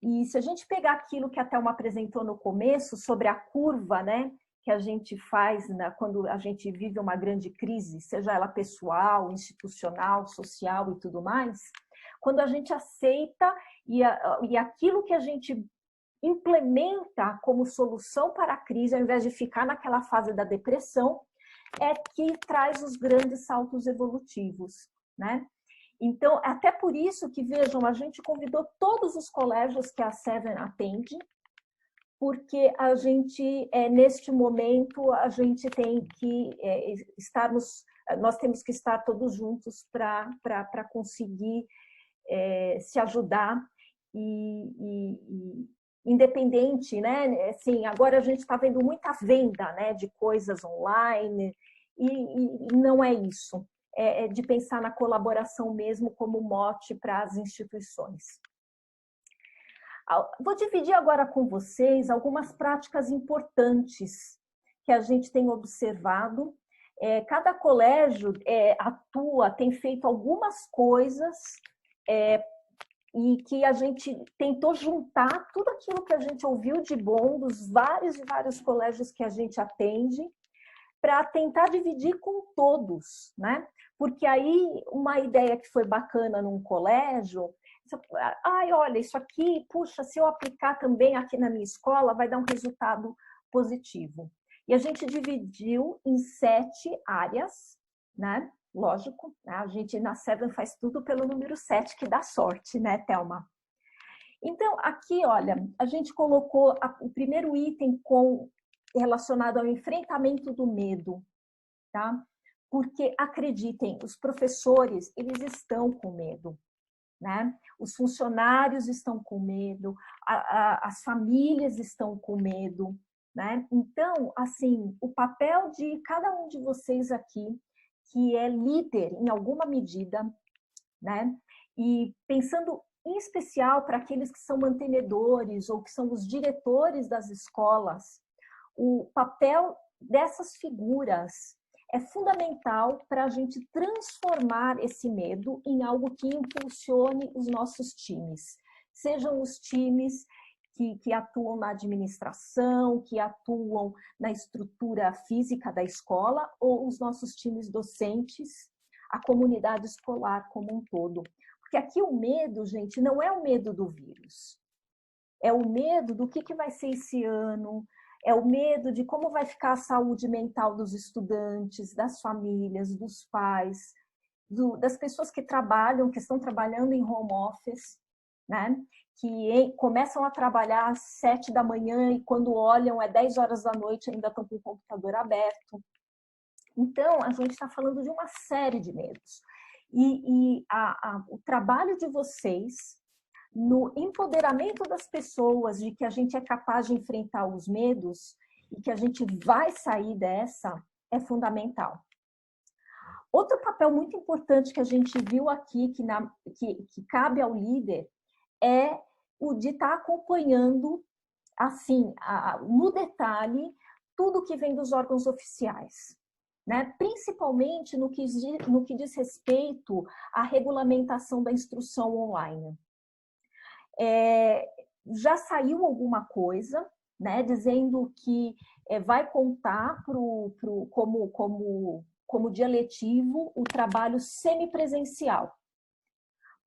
E se a gente pegar aquilo que a Thelma apresentou no começo, sobre a curva, né, que a gente faz quando a gente vive uma grande crise, seja ela pessoal, institucional, social e tudo mais, quando a gente aceita e aquilo que a gente implementa como solução para a crise, ao invés de ficar naquela fase da depressão, é que traz os grandes saltos evolutivos, né? Então, até por isso que, vejam, a gente convidou todos os colégios que a Seven atende, porque a gente, neste momento, a gente tem que nós temos que estar todos juntos para conseguir se ajudar e independente, né? Assim, agora a gente está vendo muita venda, né, de coisas online e não é isso. É de pensar na colaboração mesmo como mote para as instituições. Vou dividir agora com vocês algumas práticas importantes que a gente tem observado. Cada colégio tem feito algumas coisas e que a gente tentou juntar tudo aquilo que a gente ouviu de bom dos vários e vários colégios que a gente atende para tentar dividir com todos, né? Porque aí uma ideia que foi bacana num colégio, olha, isso aqui, puxa, se eu aplicar também aqui na minha escola, vai dar um resultado positivo. E a gente dividiu em 7 áreas, né? Lógico, a gente na Seven faz tudo pelo número 7, que dá sorte, né, Thelma? Então, aqui, olha, a gente colocou o primeiro item relacionado ao enfrentamento do medo, tá? Porque, acreditem, os professores, eles estão com medo, né? Os funcionários estão com medo, as famílias estão com medo, né? Então, assim, o papel de cada um de vocês aqui, que é líder em alguma medida, né? E pensando em especial para aqueles que são mantenedores ou que são os diretores das escolas, o papel dessas figuras é fundamental para a gente transformar esse medo em algo que impulsione os nossos times. Sejam os times que atuam na administração, que atuam na estrutura física da escola, ou os nossos times docentes, a comunidade escolar como um todo. Porque aqui o medo, gente, não é o medo do vírus. É o medo do que vai ser esse ano, é o medo de como vai ficar a saúde mental dos estudantes, das famílias, dos pais, das pessoas que trabalham, que estão trabalhando em home office, né? Que começam a trabalhar às 7 da manhã e quando olham é 10 horas da noite ainda estão com o computador aberto. Então, a gente está falando de uma série de medos. O trabalho de vocês no empoderamento das pessoas de que a gente é capaz de enfrentar os medos e que a gente vai sair dessa é fundamental. Outro papel muito importante que a gente viu aqui, que cabe ao líder, é o de estar acompanhando, assim, no detalhe, tudo que vem dos órgãos oficiais, né? Principalmente no que diz respeito à regulamentação da instrução online. Já saiu alguma coisa, né, dizendo que vai contar como dia letivo o trabalho semipresencial.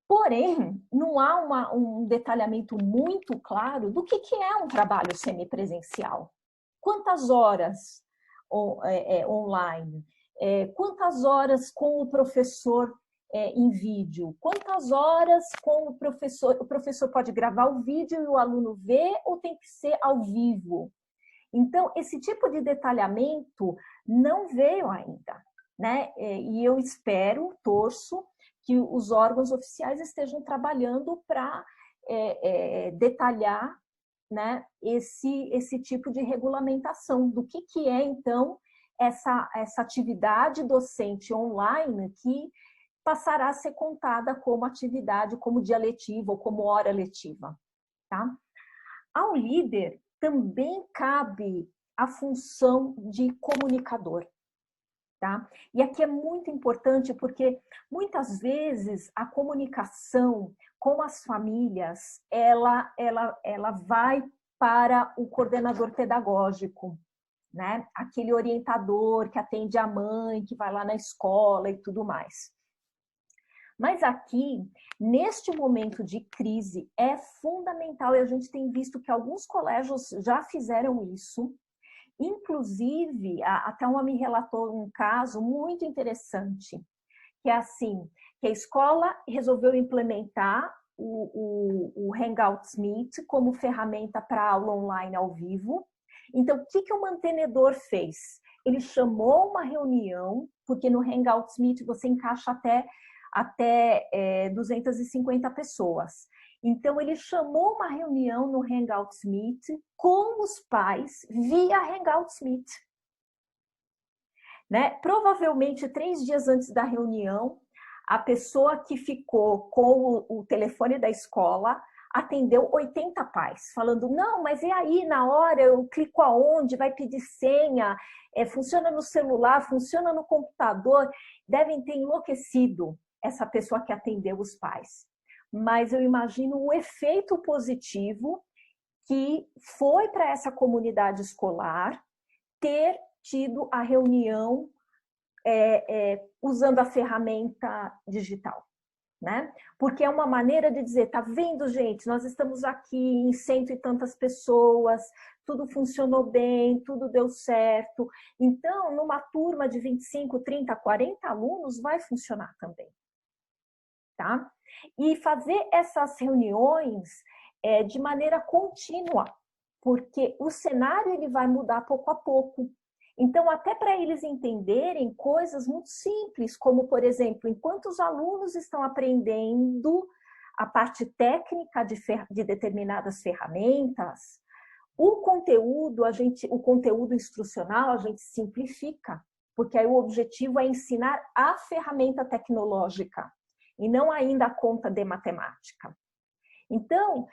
Porém, não há um detalhamento muito claro do que é um trabalho semipresencial. Quantas horas online? Quantas horas com o professor em vídeo? Quantas horas com o professor? O professor pode gravar o vídeo e o aluno vê ou tem que ser ao vivo? Então, esse tipo de detalhamento não veio ainda, né? E eu espero, torço, que os órgãos oficiais estejam trabalhando para detalhar, né, esse tipo de regulamentação do que é, então, essa atividade docente online que passará a ser contada como atividade, como dia letivo ou como hora letiva, tá? Ao líder também cabe a função de comunicador, tá? E aqui é muito importante porque muitas vezes a comunicação com as famílias, ela vai para o coordenador pedagógico, né? Aquele orientador que atende a mãe, que vai lá na escola e tudo mais. Mas aqui, neste momento de crise, é fundamental, e a gente tem visto que alguns colégios já fizeram isso, Inclusive, a Thelma me relatou um caso muito interessante, que é assim, que a escola resolveu implementar o Hangouts Meet como ferramenta para aula online ao vivo. Então, o que o mantenedor fez? Ele chamou uma reunião, porque no Hangouts Meet você encaixa até 250 pessoas. Então, ele chamou uma reunião no Hangouts Meet com os pais via Hangouts Meet. Né? Provavelmente, 3 dias antes da reunião, a pessoa que ficou com o telefone da escola atendeu 80 pais, falando, não, mas e aí, na hora, eu clico aonde, vai pedir senha, funciona no celular, funciona no computador. Devem ter enlouquecido essa pessoa que atendeu os pais. Mas eu imagino o efeito positivo que foi para essa comunidade escolar ter tido a reunião usando a ferramenta digital, né? Porque é uma maneira de dizer, tá vendo, gente? Nós estamos aqui em 100 e tantas pessoas, tudo funcionou bem, tudo deu certo. Então, numa turma de 25, 30, 40 alunos, vai funcionar também, tá? E fazer essas reuniões de maneira contínua, porque o cenário ele vai mudar pouco a pouco. Então, até para eles entenderem coisas muito simples, como, por exemplo, enquanto os alunos estão aprendendo a parte técnica de determinadas ferramentas, o conteúdo instrucional a gente simplifica, porque aí o objetivo é ensinar a ferramenta tecnológica e não ainda a conta de matemática. Então,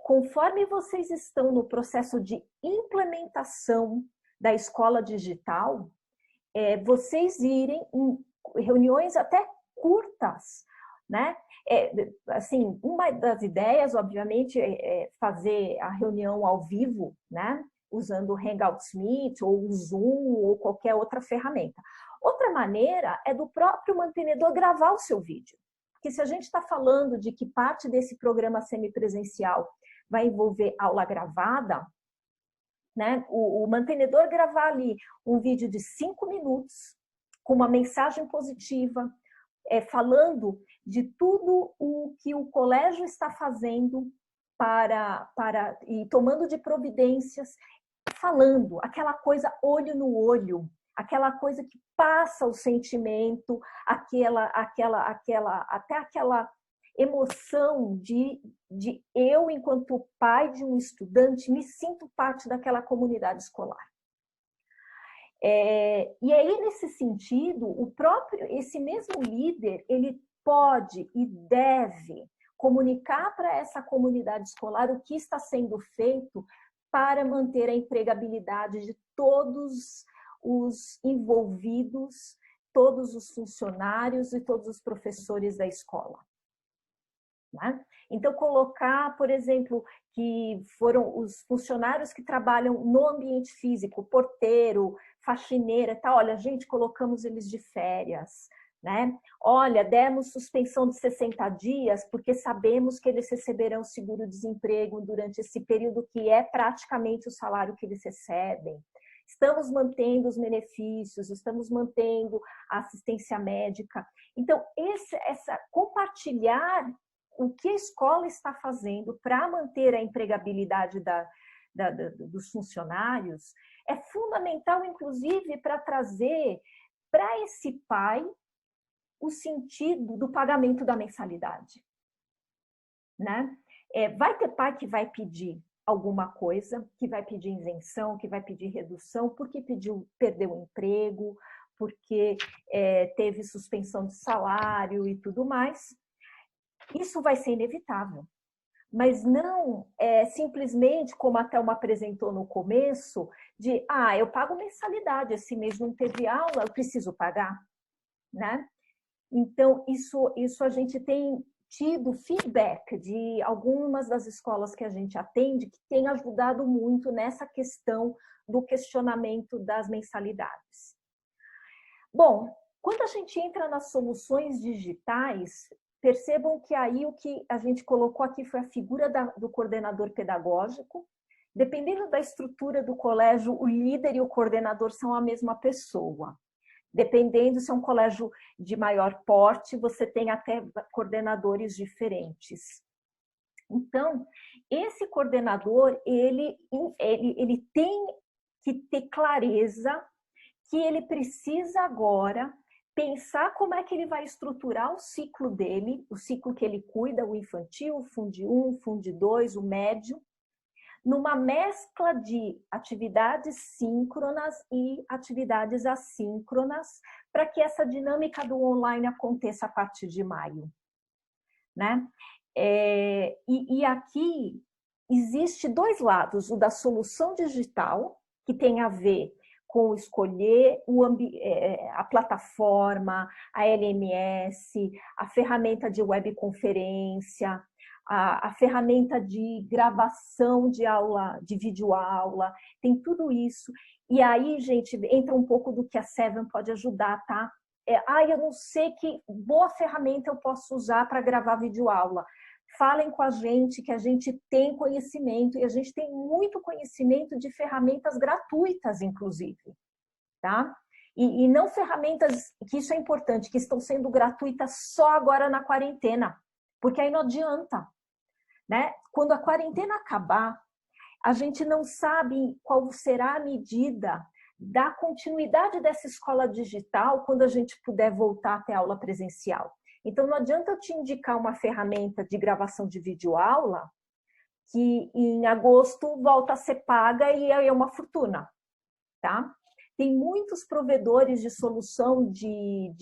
conforme vocês estão no processo de implementação da escola digital, vocês irem em reuniões até curtas, né? Assim, uma das ideias, obviamente, é fazer a reunião ao vivo, né? Usando o Hangouts Meet, ou o Zoom, ou qualquer outra ferramenta. Outra maneira é do próprio mantenedor gravar o seu vídeo. Porque se a gente está falando de que parte desse programa semipresencial vai envolver aula gravada, né? O mantenedor gravar ali um vídeo de 5 minutos, com uma mensagem positiva, falando de tudo o que o colégio está fazendo e tomando de providências, falando aquela coisa olho no olho, aquela coisa que passa o sentimento, até aquela emoção de eu, enquanto pai de um estudante, me sinto parte daquela comunidade escolar. E aí, nesse sentido, esse mesmo líder, ele pode e deve comunicar para essa comunidade escolar o que está sendo feito para manter a empregabilidade de todos os envolvidos, todos os funcionários e todos os professores da escola. Né? Então, colocar, por exemplo, que foram os funcionários que trabalham no ambiente físico, porteiro, faxineira, tá? Olha, gente, colocamos eles de férias, né? Olha, demos suspensão de 60 dias porque sabemos que eles receberão seguro-desemprego durante esse período que é praticamente o salário que eles recebem. Estamos mantendo os benefícios, estamos mantendo a assistência médica. Então, compartilhar o que a escola está fazendo para manter a empregabilidade dos funcionários é fundamental, inclusive, para trazer para esse pai o sentido do pagamento da mensalidade. Né? Vai ter pai que vai pedir alguma coisa, que vai pedir isenção, que vai pedir redução, porque perdeu o emprego, porque teve suspensão de salário e tudo mais. Isso vai ser inevitável, mas não simplesmente, como a Thelma apresentou no começo, de, eu pago mensalidade, esse mês não teve aula, eu preciso pagar, né? Então, isso a gente tem tido feedback de algumas das escolas que a gente atende, que tem ajudado muito nessa questão do questionamento das mensalidades. Bom, quando a gente entra nas soluções digitais, percebam que aí o que a gente colocou aqui foi a figura do coordenador pedagógico, Dependendo da estrutura do colégio, o líder e o coordenador são a mesma pessoa. Dependendo se é um colégio de maior porte, você tem até coordenadores diferentes. Então, esse coordenador, ele tem que ter clareza que ele precisa agora pensar como é que ele vai estruturar o ciclo dele, o ciclo que ele cuida, o infantil, o Fundi 1, o Fundi 2, o médio, numa mescla de atividades síncronas e atividades assíncronas, para que essa dinâmica do online aconteça a partir de maio, né? E aqui existe dois lados, o da solução digital, que tem a ver com escolher a plataforma, a LMS, a ferramenta de webconferência, a ferramenta de gravação de aula, de videoaula, tem tudo isso. E aí, gente, entra um pouco do que a Seven pode ajudar, tá? Eu não sei que boa ferramenta eu posso usar para gravar videoaula. Falem com a gente, que a gente tem conhecimento, e a gente tem muito conhecimento de ferramentas gratuitas, inclusive, tá? E não ferramentas, que isso é importante, que estão sendo gratuitas só agora na quarentena, porque aí não adianta, né? Quando a quarentena acabar, a gente não sabe qual será a medida da continuidade dessa escola digital quando a gente puder voltar até a aula presencial. Então, não adianta eu te indicar uma ferramenta de gravação de videoaula que em agosto volta a ser paga e é uma fortuna, tá? Tem muitos provedores de solução de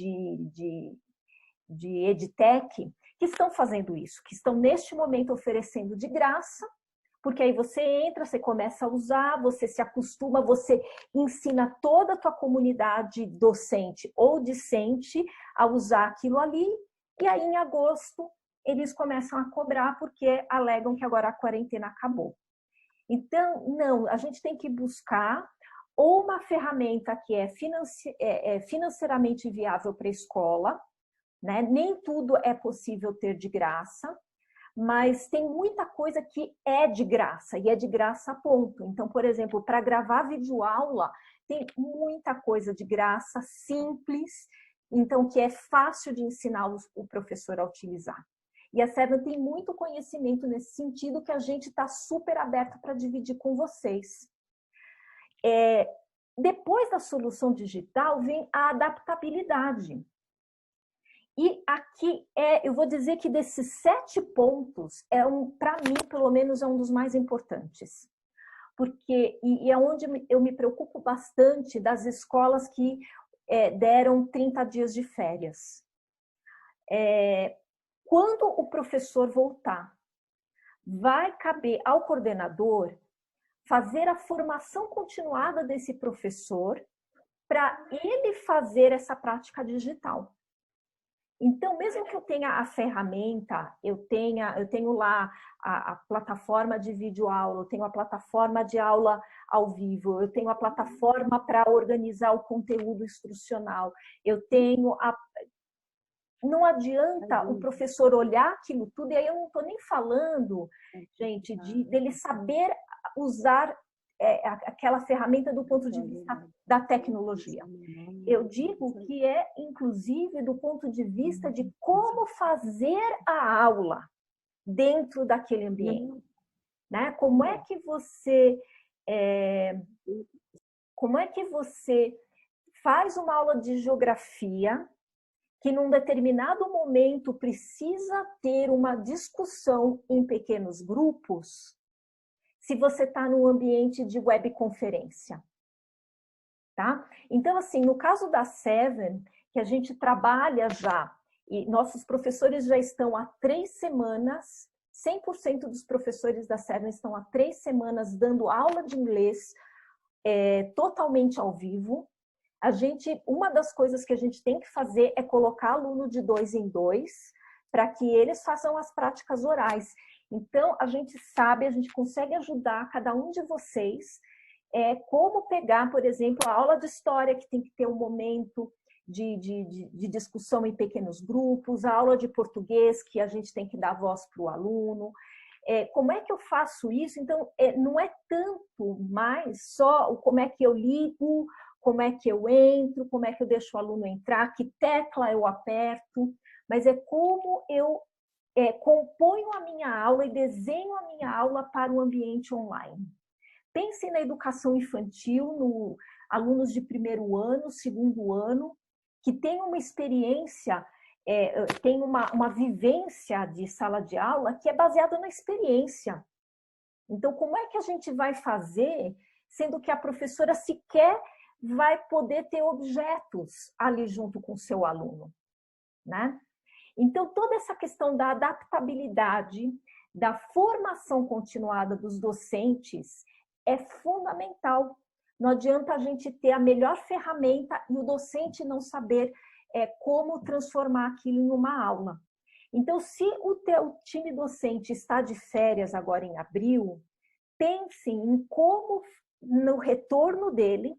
EdTech que estão fazendo isso, que estão neste momento oferecendo de graça, porque aí você entra, você começa a usar, você se acostuma, você ensina toda a tua comunidade docente ou discente a usar aquilo ali, e aí em agosto eles começam a cobrar porque alegam que agora a quarentena acabou. Então, não, a gente tem que buscar ou uma ferramenta que é financeiramente viável para a escola, né? Nem tudo é possível ter de graça, mas tem muita coisa que é de graça, e é de graça ponto. Então, por exemplo, para gravar videoaula, tem muita coisa de graça, simples, então que é fácil de ensinar o professor a utilizar. E a Seven tem muito conhecimento nesse sentido que a gente está super aberto para dividir com vocês. Depois da solução digital vem a adaptabilidade. E aqui eu vou dizer que desses 7 pontos, para mim, pelo menos, é um dos mais importantes. Porque, e é onde eu me preocupo bastante das escolas que deram 30 dias de férias. Quando o professor voltar, vai caber ao coordenador fazer a formação continuada desse professor para ele fazer essa prática digital. Então, mesmo que eu tenha a ferramenta, eu tenho lá a plataforma de videoaula, eu tenho a plataforma de aula ao vivo, eu tenho a plataforma para organizar o conteúdo instrucional, não adianta o professor olhar aquilo tudo, e aí eu não estou nem falando, gente, dele saber usar aquela ferramenta do ponto de vista da tecnologia. Eu digo que inclusive, do ponto de vista de como fazer a aula dentro daquele ambiente. Né? Como é que você faz uma aula de geografia que num determinado momento precisa ter uma discussão em pequenos grupos, se você está num ambiente de webconferência, tá? Então, assim, no caso da Seven, que a gente trabalha já, e nossos professores já estão há 3 semanas, 100% dos professores da Seven estão há 3 semanas dando aula de inglês totalmente ao vivo. Uma das coisas que a gente tem que fazer é colocar aluno de 2 em 2 para que eles façam as práticas orais. Então, a gente sabe, a gente consegue ajudar cada um de vocês como pegar, por exemplo, a aula de história, que tem que ter um momento de discussão em pequenos grupos, a aula de português, que a gente tem que dar voz para o aluno. como é que eu faço isso? Então, não é tanto mais só como é que eu ligo, como é que eu entro, como é que eu deixo o aluno entrar, que tecla eu aperto, mas é como eu componho a minha aula e desenho a minha aula para o ambiente online. Pense na educação infantil, no alunos de primeiro ano, segundo ano, que tem uma experiência, tem uma vivência de sala de aula que é baseada na experiência. Então, como é que a gente vai fazer, sendo que a professora sequer vai poder ter objetos ali junto com o seu aluno, né? Então, toda essa questão da adaptabilidade, da formação continuada dos docentes é fundamental. Não adianta a gente ter a melhor ferramenta e o docente não saber como transformar aquilo em uma aula. Então, se o teu time docente está de férias agora em abril, pense em como, no retorno dele,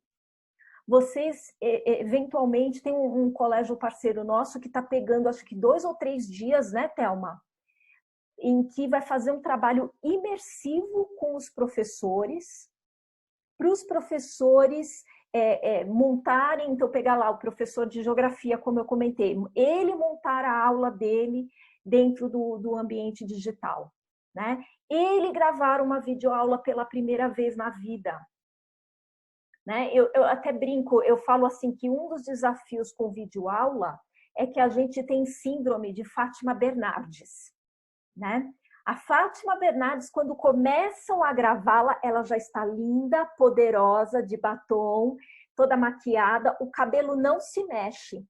vocês, eventualmente, tem um colégio parceiro nosso que está pegando, acho que 2 ou 3 dias, né, Thelma? Em que vai fazer um trabalho imersivo com os professores, para os professores montarem, então pegar lá o professor de geografia, como eu comentei, ele montar a aula dele dentro do ambiente digital, né? Ele gravar uma videoaula pela primeira vez na vida, né? Eu até brinco, eu falo assim que um dos desafios com videoaula é que a gente tem síndrome de Fátima Bernardes, né? A Fátima Bernardes, quando começam a gravá-la, ela já está linda, poderosa, de batom, toda maquiada, o cabelo não se mexe,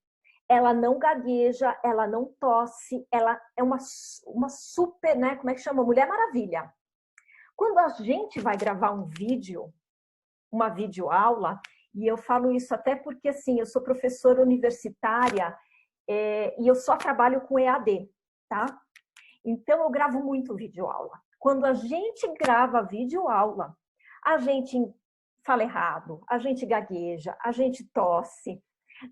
ela não gagueja, ela não tosse, ela é uma super, né? Como é que chama? Mulher Maravilha. Quando a gente vai gravar um vídeo, uma videoaula, e eu falo isso até porque, assim, eu sou professora universitária e eu só trabalho com EAD, tá? Então, eu gravo muito videoaula. Quando a gente grava videoaula, a gente fala errado, a gente gagueja, a gente tosse,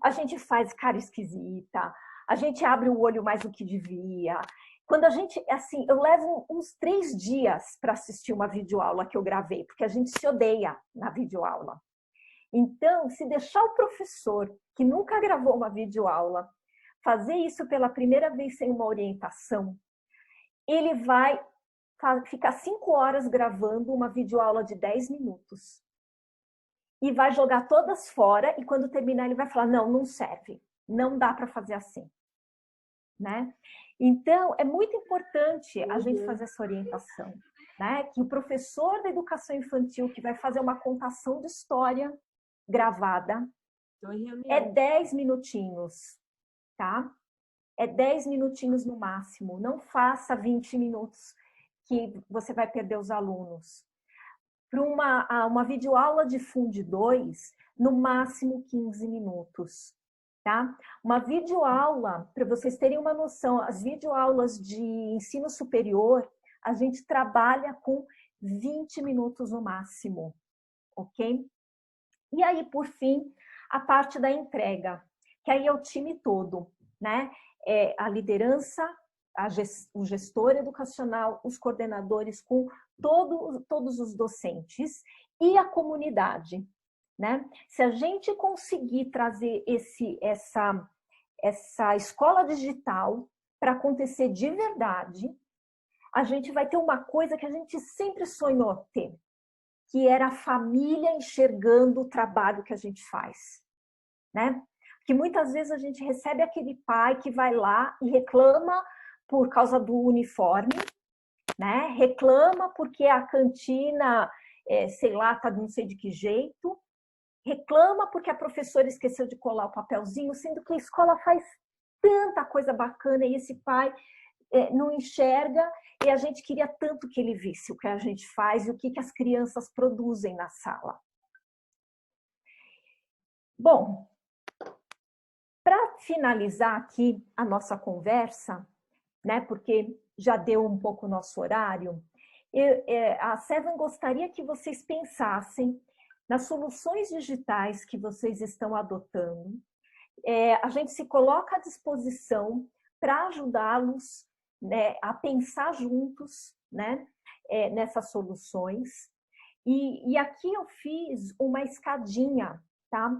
a gente faz cara esquisita, a gente abre o olho mais do que devia. Quando a gente, assim, eu levo uns 3 dias para assistir uma videoaula que eu gravei, porque a gente se odeia na videoaula. Então, se deixar o professor, que nunca gravou uma videoaula, fazer isso pela primeira vez sem uma orientação, ele vai ficar 5 horas gravando uma videoaula de 10 minutos. E vai jogar todas fora, e quando terminar ele vai falar, não serve, não dá para fazer assim, né? Então, é muito importante a gente fazer essa orientação, né? Que o professor da educação infantil que vai fazer uma contação de história gravada é 10 minutinhos, tá? É 10 minutinhos no máximo. Não faça 20 minutos que você vai perder os alunos. Para uma videoaula de Fund 2, no máximo 15 minutos. Tá? Uma videoaula, para vocês terem uma noção, as videoaulas de ensino superior, a gente trabalha com 20 minutos no máximo, ok? E aí, por fim, a parte da entrega, que aí é o time todo, né? A liderança, o gestor educacional, os coordenadores, com todos os docentes e a comunidade. Né? Se a gente conseguir trazer essa escola digital para acontecer de verdade, a gente vai ter uma coisa que a gente sempre sonhou ter, que era a família enxergando o trabalho que a gente faz. Né? Porque muitas vezes a gente recebe aquele pai que vai lá e reclama por causa do uniforme, né? Reclama porque a cantina, sei lá, tá não sei de que jeito, reclama porque a professora esqueceu de colar o papelzinho, sendo que a escola faz tanta coisa bacana e esse pai não enxerga, e a gente queria tanto que ele visse o que a gente faz e o que as crianças produzem na sala. Bom, para finalizar aqui a nossa conversa, né, porque já deu um pouco o nosso horário, a Seven gostaria que vocês pensassem nas soluções digitais que vocês estão adotando. A gente se coloca à disposição para ajudá-los, né, a pensar juntos, né, nessas soluções. E aqui eu fiz uma escadinha, tá?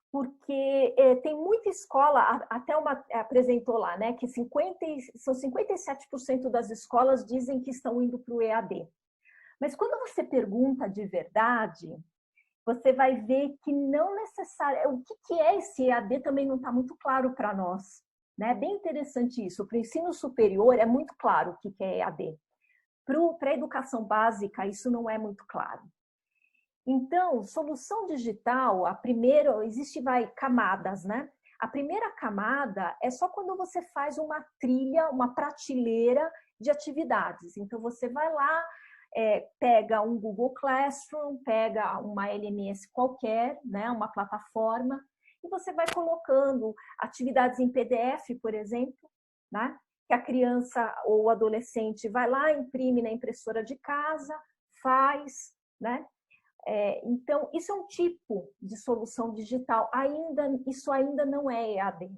Porque tem muita escola, até uma apresentou lá, né, que são 57% das escolas dizem que estão indo para o EAD. Mas quando você pergunta de verdade, você vai ver que não necessariamente... O que é esse EAD também não está muito claro para nós. Né? É bem interessante isso. Para o ensino superior é muito claro o que é EAD. Para a educação básica, isso não é muito claro. Então, solução digital, existe camadas, né? A primeira camada é só quando você faz uma trilha, uma prateleira de atividades. Então, você vai lá, pega um Google Classroom, pega uma LMS qualquer, né? Uma plataforma, e você vai colocando atividades em PDF, por exemplo, né? Que a criança ou o adolescente vai lá, imprime na impressora de casa, faz, né? Então, isso é um tipo de solução digital. Isso ainda não é EAD,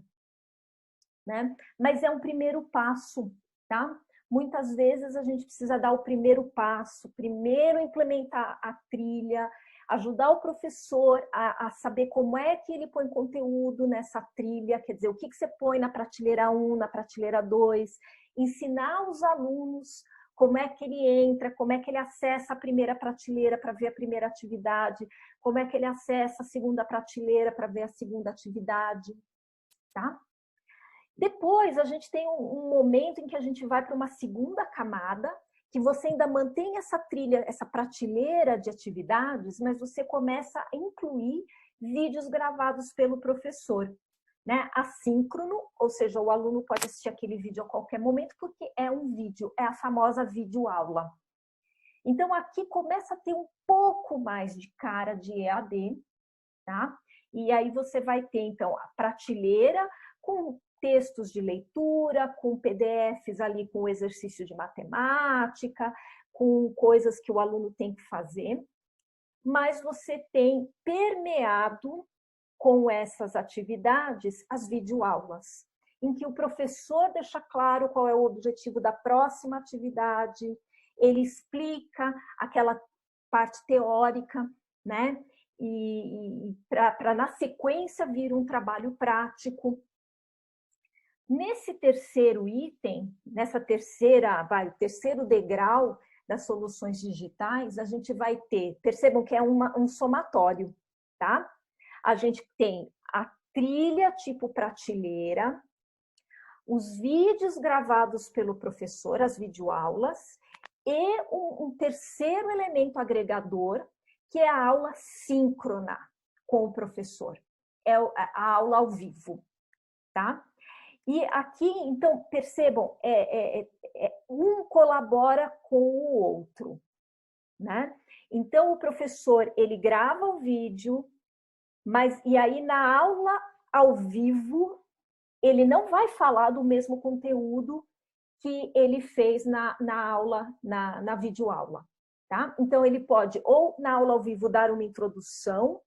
né? Mas é um primeiro passo, tá? Muitas vezes a gente precisa dar o primeiro passo, primeiro implementar a trilha, ajudar o professor a saber como é que ele põe conteúdo nessa trilha, quer dizer, o que você põe na prateleira 1, na prateleira 2, ensinar os alunos como é que ele entra, como é que ele acessa a primeira prateleira para ver a primeira atividade, como é que ele acessa a segunda prateleira para ver a segunda atividade, tá? Depois, a gente tem um momento em que a gente vai para uma segunda camada, que você ainda mantém essa trilha, essa prateleira de atividades, mas você começa a incluir vídeos gravados pelo professor. Né? Assíncrono, ou seja, o aluno pode assistir aquele vídeo a qualquer momento, porque é um vídeo, é a famosa videoaula. Então, aqui começa a ter um pouco mais de cara de EAD, tá? E aí você vai ter, então, a prateleira com textos de leitura, com PDFs ali com exercício de matemática, com coisas que o aluno tem que fazer, mas você tem permeado com essas atividades as videoaulas, em que o professor deixa claro qual é o objetivo da próxima atividade, ele explica aquela parte teórica, né? E para na sequência vir um trabalho prático. Nesse terceiro item, o terceiro degrau das soluções digitais, a gente vai ter, percebam que é um somatório, tá? A gente tem a trilha tipo prateleira, os vídeos gravados pelo professor, as videoaulas, e um terceiro elemento agregador, que é a aula síncrona com o professor. É a aula ao vivo, tá? E aqui, então, percebam, um colabora com o outro, né? Então, o professor, ele grava o vídeo, e aí na aula ao vivo, ele não vai falar do mesmo conteúdo que ele fez na aula, na videoaula, tá? Então, ele pode, ou na aula ao vivo, dar uma introdução,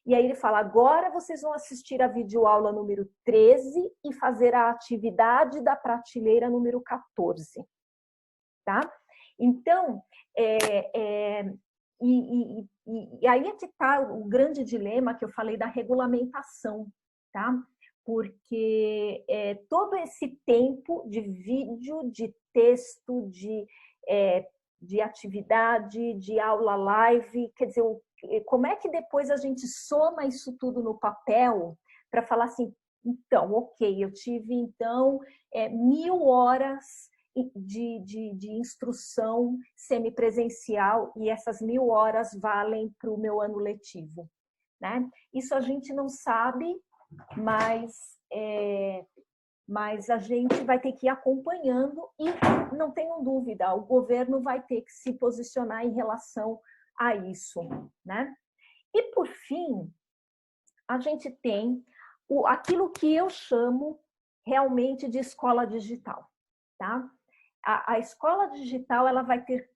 e aí ele fala, agora vocês vão assistir a videoaula número 13 e fazer a atividade da prateleira número 14, tá? Então, e aí é que está o grande dilema que eu falei da regulamentação, tá? Porque todo esse tempo de vídeo, de texto, de atividade, de aula live, quer dizer, como é que depois a gente soma isso tudo no papel para falar assim, então, ok, eu tive então 1000 horas de instrução semipresencial e essas 1000 horas valem para o meu ano letivo, né? Isso a gente não sabe, mas a gente vai ter que ir acompanhando e não tenham dúvida, o governo vai ter que se posicionar em relação a isso, né? E por fim, a gente tem aquilo que eu chamo realmente de escola digital, tá? A escola digital, ela vai ter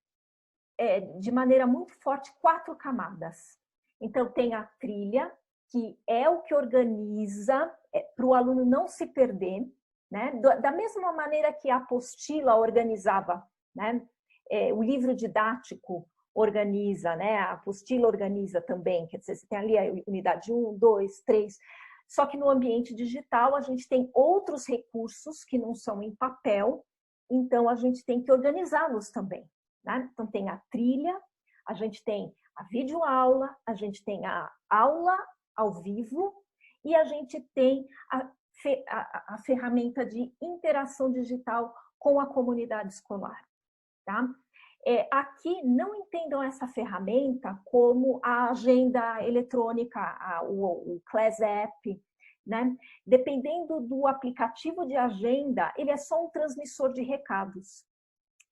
de maneira muito forte 4 camadas. Então, tem a trilha, que é o que organiza para o aluno não se perder, né? Da mesma maneira que a apostila organizava, né? o livro didático organiza, né? A apostila organiza também, quer dizer, você tem ali a unidade 1, 2, 3, só que no ambiente digital a gente tem outros recursos que não são em papel, então a gente tem que organizá-los também, né? Então tem a trilha, a gente tem a videoaula, a gente tem a aula ao vivo e a gente tem a ferramenta de interação digital com a comunidade escolar, tá? Aqui, não entendam essa ferramenta como a agenda eletrônica, o Class App, né? Dependendo do aplicativo de agenda, ele é só um transmissor de recados,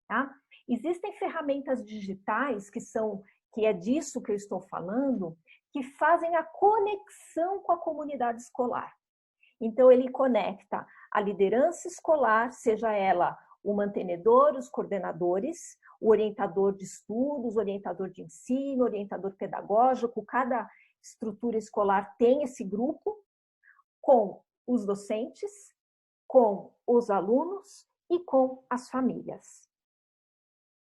tá? Existem ferramentas digitais que é disso que eu estou falando, que fazem a conexão com a comunidade escolar. Então, ele conecta a liderança escolar, seja ela o mantenedor, os coordenadores, o orientador de estudos, o orientador de ensino, o orientador pedagógico, cada estrutura escolar tem esse grupo, com os docentes, com os alunos e com as famílias,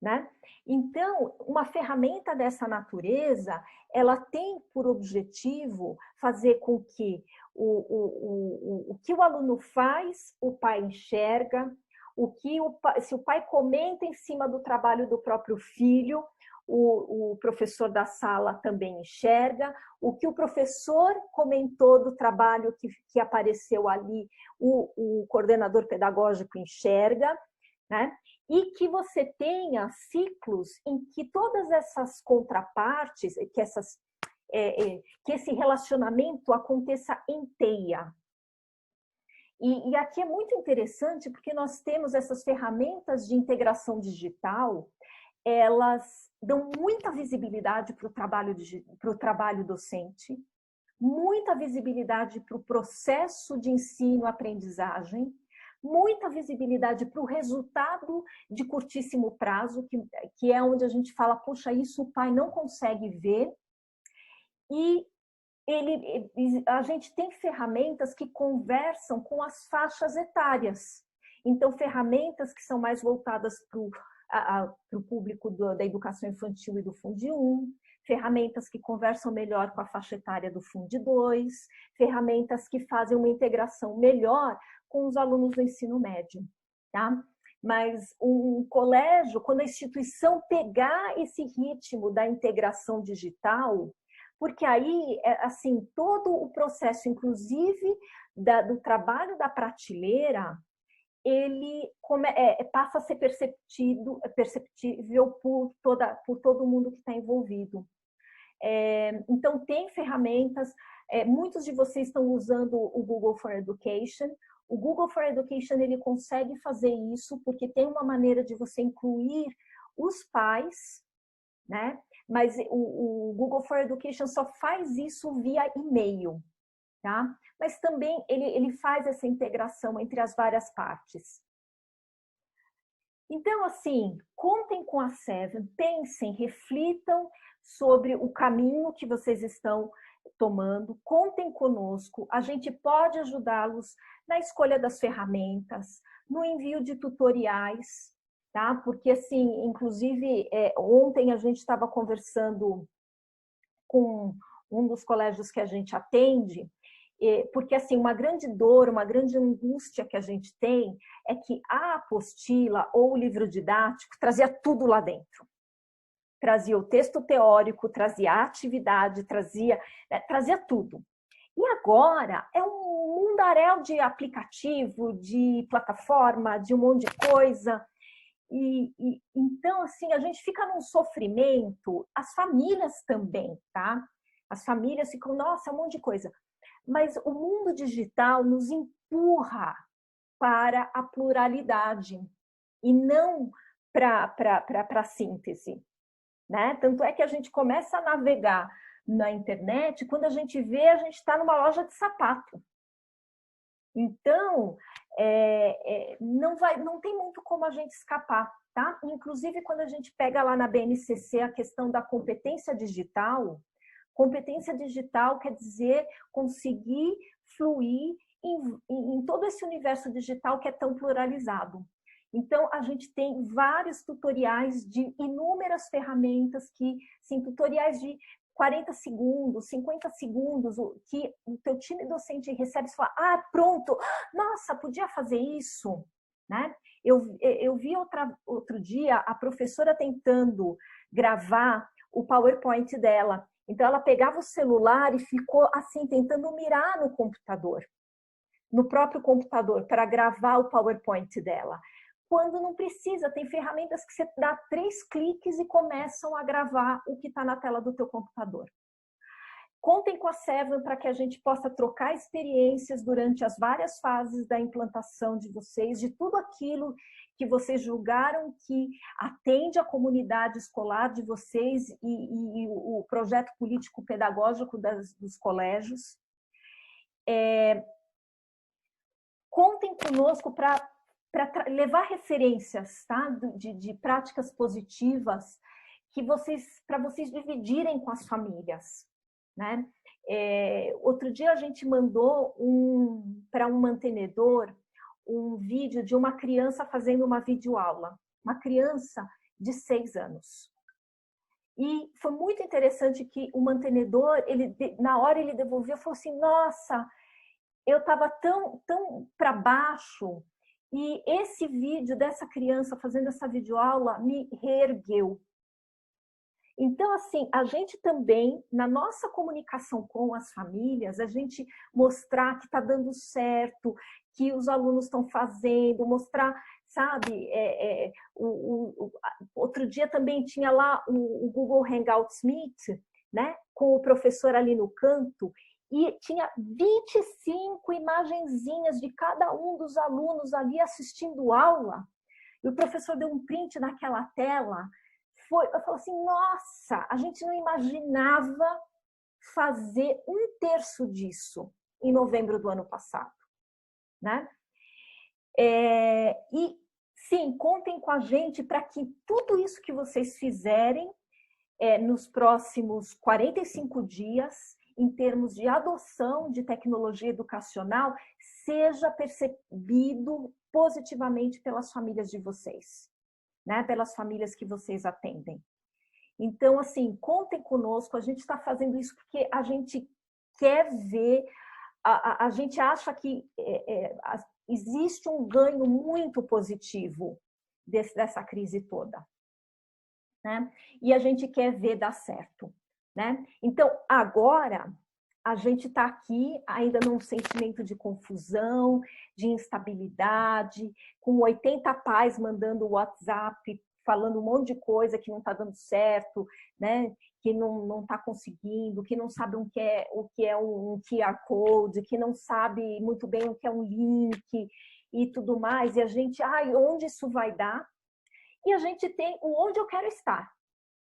né? Então, uma ferramenta dessa natureza, ela tem por objetivo fazer com que o que o aluno faz, o pai enxerga, se o pai comenta em cima do trabalho do próprio filho, o professor da sala também enxerga, o que o professor comentou do trabalho que apareceu ali, o coordenador pedagógico enxerga, né? E que você tenha ciclos em que todas essas contrapartes, que esse relacionamento aconteça em teia. E aqui é muito interessante porque nós temos essas ferramentas de integração digital, elas dão muita visibilidade para o trabalho docente, muita visibilidade para o processo de ensino-aprendizagem, muita visibilidade para o resultado de curtíssimo prazo, que é onde a gente fala, poxa, isso o pai não consegue ver. E a gente tem ferramentas que conversam com as faixas etárias. Então, ferramentas que são mais voltadas para o público da educação infantil e do Fundo 1, ferramentas que conversam melhor com a faixa etária do Fundo 2, ferramentas que fazem uma integração melhor com os alunos do ensino médio, tá? Mas um colégio, quando a instituição pegar esse ritmo da integração digital, porque aí, assim, todo o processo, inclusive do trabalho da prateleira, ele passa a ser perceptível por todo mundo que está envolvido. Então, tem ferramentas, muitos de vocês estão usando o Google for Education. O Google for Education, ele consegue fazer isso porque tem uma maneira de você incluir os pais, né? Mas o Google for Education só faz isso via e-mail, tá? Mas também ele faz essa integração entre as várias partes. Então, assim, contem com a Seven, pensem, reflitam sobre o caminho que vocês estão tomando, contem conosco, a gente pode ajudá-los na escolha das ferramentas, no envio de tutoriais, tá? Porque, assim, inclusive, ontem a gente estava conversando com um dos colégios que a gente atende, porque, assim, uma grande dor, uma grande angústia que a gente tem é que a apostila ou o livro didático trazia tudo lá dentro. Trazia o texto teórico, trazia a atividade, trazia tudo. E agora é um mundaréu de aplicativo, de plataforma, de um monte de coisa. Então, assim, a gente fica num sofrimento, as famílias também, tá? As famílias ficam, nossa, é um monte de coisa. Mas o mundo digital nos empurra para a pluralidade e não para a síntese, né? Tanto é que a gente começa a navegar na internet, quando a gente vê, a gente está numa loja de sapato. Então, não tem muito como a gente escapar, tá? Inclusive, quando a gente pega lá na BNCC a questão da competência digital quer dizer conseguir fluir em todo esse universo digital que é tão pluralizado. Então, a gente tem vários tutoriais de inúmeras ferramentas que, sim, tutoriais de 40 segundos, 50 segundos, que o teu time docente recebe e fala, ah, pronto, nossa, podia fazer isso, né? Eu vi outro dia a professora tentando gravar o PowerPoint dela. Então, ela pegava o celular e ficou assim, tentando mirar no computador, no próprio computador, para gravar o PowerPoint dela. Quando não precisa, tem ferramentas que você dá 3 cliques e começam a gravar o que está na tela do teu computador. Contem com a Seven para que a gente possa trocar experiências durante as várias fases da implantação de vocês, de tudo aquilo que vocês julgaram que atende à comunidade escolar de vocês e o projeto político-pedagógico dos colégios. Contem conosco para levar referências, tá? de práticas positivas para vocês dividirem com as famílias. Né? Outro dia a gente mandou para um mantenedor um vídeo de uma criança fazendo uma videoaula, uma criança de 6 anos. E foi muito interessante que o mantenedor, na hora ele devolveu, falou assim, nossa, eu estava tão para baixo e esse vídeo dessa criança fazendo essa videoaula me reergueu. Então, assim, a gente também, na nossa comunicação com as famílias, a gente mostrar que está dando certo, que os alunos estão fazendo, mostrar, sabe, outro dia também tinha lá o Google Hangouts Meet, né, com o professor ali no canto, e tinha 25 imagenzinhas de cada um dos alunos ali assistindo aula, e o professor deu um print naquela tela. Eu falo assim, nossa, a gente não imaginava fazer 1/3 disso em novembro do ano passado, né? E sim, contem com a gente para que tudo isso que vocês fizerem nos próximos 45 dias, em termos de adoção de tecnologia educacional, seja percebido positivamente pelas famílias de vocês. Né, pelas famílias que vocês atendem. Então, assim, contem conosco, a gente está fazendo isso porque a gente quer ver, a gente acha que existe um ganho muito positivo dessa crise toda. Né? E a gente quer ver dar certo. Né? Então, agora, a gente está aqui ainda num sentimento de confusão, de instabilidade, com 80 pais mandando WhatsApp, falando um monte de coisa que não está dando certo, né? Que não está conseguindo, que não sabe o que é um QR Code, que não sabe muito bem o que é um link e tudo mais. E a gente, onde isso vai dar? E a gente tem o onde eu quero estar,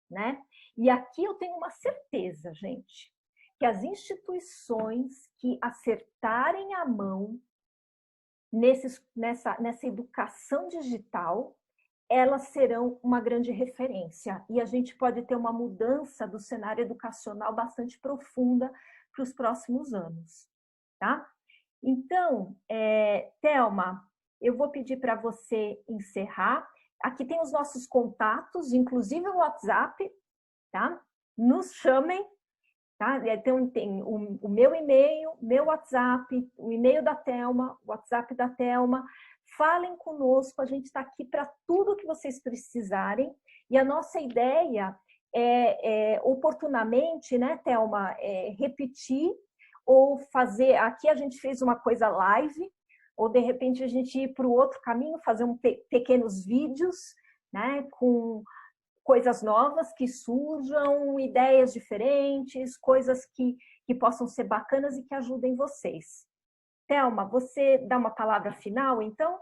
né? E aqui eu tenho uma certeza, gente, que as instituições que acertarem a mão nessa educação digital, elas serão uma grande referência. E a gente pode ter uma mudança do cenário educacional bastante profunda para os próximos anos. Tá? Então, Thelma, eu vou pedir para você encerrar. Aqui tem os nossos contatos, inclusive o WhatsApp. Tá? Nos chamem. Tá? Então, tem o meu e-mail, meu WhatsApp, o e-mail da Thelma, o WhatsApp da Thelma. Falem conosco, a gente está aqui para tudo que vocês precisarem. E a nossa ideia oportunamente, né, Thelma, repetir ou fazer... Aqui a gente fez uma coisa live, ou de repente a gente ir para o outro caminho, fazer pequenos vídeos, né, com... coisas novas que surjam, ideias diferentes, coisas que possam ser bacanas e que ajudem vocês. Thelma, você dá uma palavra final, então?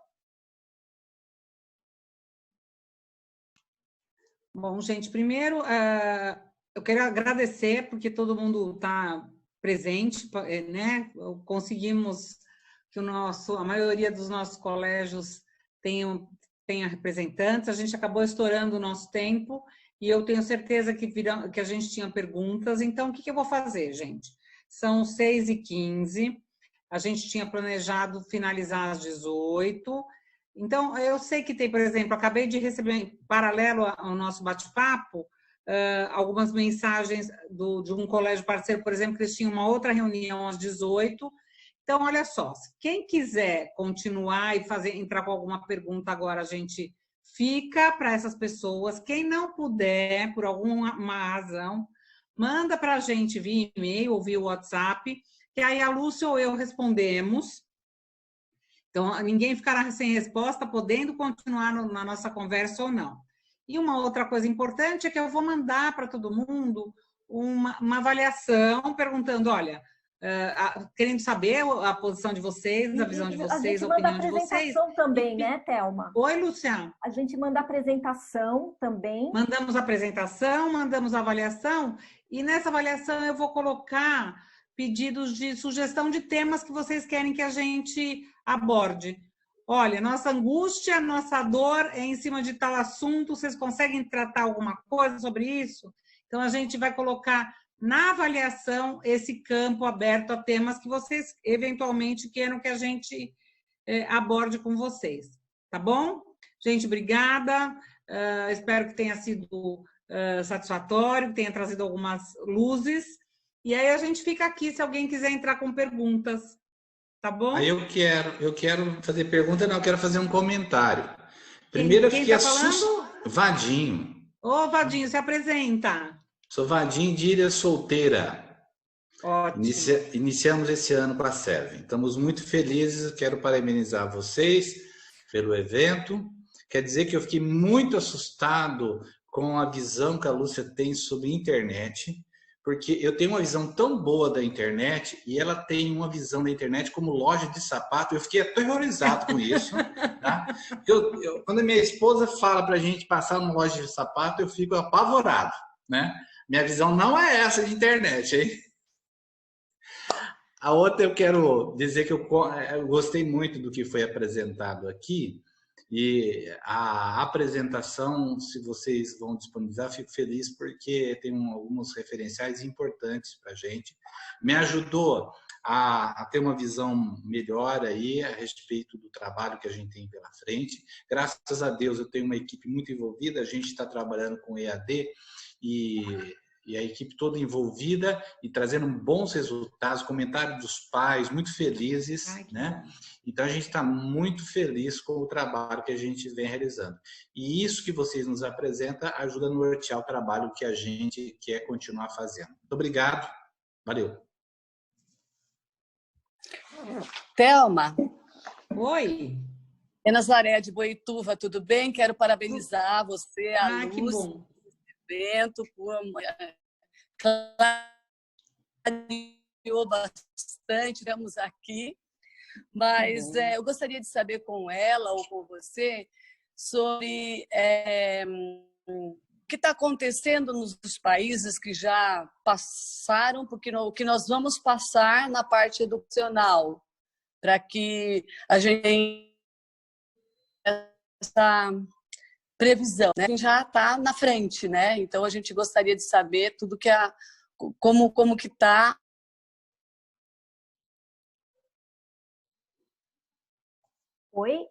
Bom, gente, primeiro, eu quero agradecer porque todo mundo está presente, né? Conseguimos que a maioria dos nossos colégios tenha representantes, a gente acabou estourando o nosso tempo e eu tenho certeza que a gente tinha perguntas, então o que eu vou fazer, gente? São 6h15, a gente tinha planejado finalizar às 18h, Então, eu sei que tem, por exemplo, acabei de receber, em paralelo ao nosso bate-papo, algumas mensagens de um colégio parceiro, por exemplo, que eles tinham uma outra reunião às 18. Então, olha só, quem quiser continuar e entrar com alguma pergunta agora, a gente fica para essas pessoas. Quem não puder, por alguma razão, manda para a gente via e-mail ou via WhatsApp, que aí a Lúcia ou eu respondemos. Então, ninguém ficará sem resposta, podendo continuar na nossa conversa ou não. E uma outra coisa importante é que eu vou mandar para todo mundo uma avaliação, perguntando, olha, querendo saber a posição de vocês, a visão de vocês, a opinião de vocês. A gente manda apresentação também, né, Thelma? Oi, Luciana. A gente manda apresentação também. Mandamos apresentação, mandamos avaliação, e nessa avaliação eu vou colocar pedidos de sugestão de temas que vocês querem que a gente aborde. Olha, nossa angústia, nossa dor é em cima de tal assunto, vocês conseguem tratar alguma coisa sobre isso? Então, a gente vai colocar na avaliação esse campo aberto a temas que vocês eventualmente queiram que a gente aborde com vocês. Tá bom? Gente, obrigada. Espero que tenha sido satisfatório, que tenha trazido algumas luzes. E aí a gente fica aqui se alguém quiser entrar com perguntas. Tá bom? Aí eu quero fazer pergunta, não, eu quero fazer um comentário. Primeiro eu fiquei assustado. Vadinho. Ô, Vadinho, se apresenta. Sou Vadinho de Ilha Solteira. Ótimo. Iniciamos esse ano com a Serve. Estamos muito felizes, quero parabenizar vocês pelo evento. Quer dizer que eu fiquei muito assustado com a visão que a Lúcia tem sobre a internet, porque eu tenho uma visão tão boa da internet e ela tem uma visão da internet como loja de sapato. Eu fiquei aterrorizado com isso. Tá? Quando a minha esposa fala para a gente passar numa loja de sapato, eu fico apavorado. Né? Minha visão não é essa de internet, hein? A outra eu quero dizer que eu gostei muito do que foi apresentado aqui. E a apresentação, se vocês vão disponibilizar, fico feliz porque tem alguns referenciais importantes para a gente. Me ajudou a ter uma visão melhor aí a respeito do trabalho que a gente tem pela frente. Graças a Deus eu tenho uma equipe muito envolvida, a gente está trabalhando com EAD e a equipe toda envolvida e trazendo bons resultados, comentários dos pais, muito felizes, né? Então, a gente está muito feliz com o trabalho que a gente vem realizando. E isso que vocês nos apresentam ajuda a nortear o trabalho que a gente quer continuar fazendo. Muito obrigado. Valeu. Thelma. Oi. É Nazaré de Boituva, tudo bem? Quero parabenizar você, a Luz, que bom. Evento, clareou bastante, estamos aqui, mas eu gostaria de saber com ela ou com você sobre o que está acontecendo nos países que já passaram, porque o que nós vamos passar na parte educacional, para que a gente tenha essa previsão, né? A gente já está na frente, né? Então a gente gostaria de saber tudo que como que está. Oi?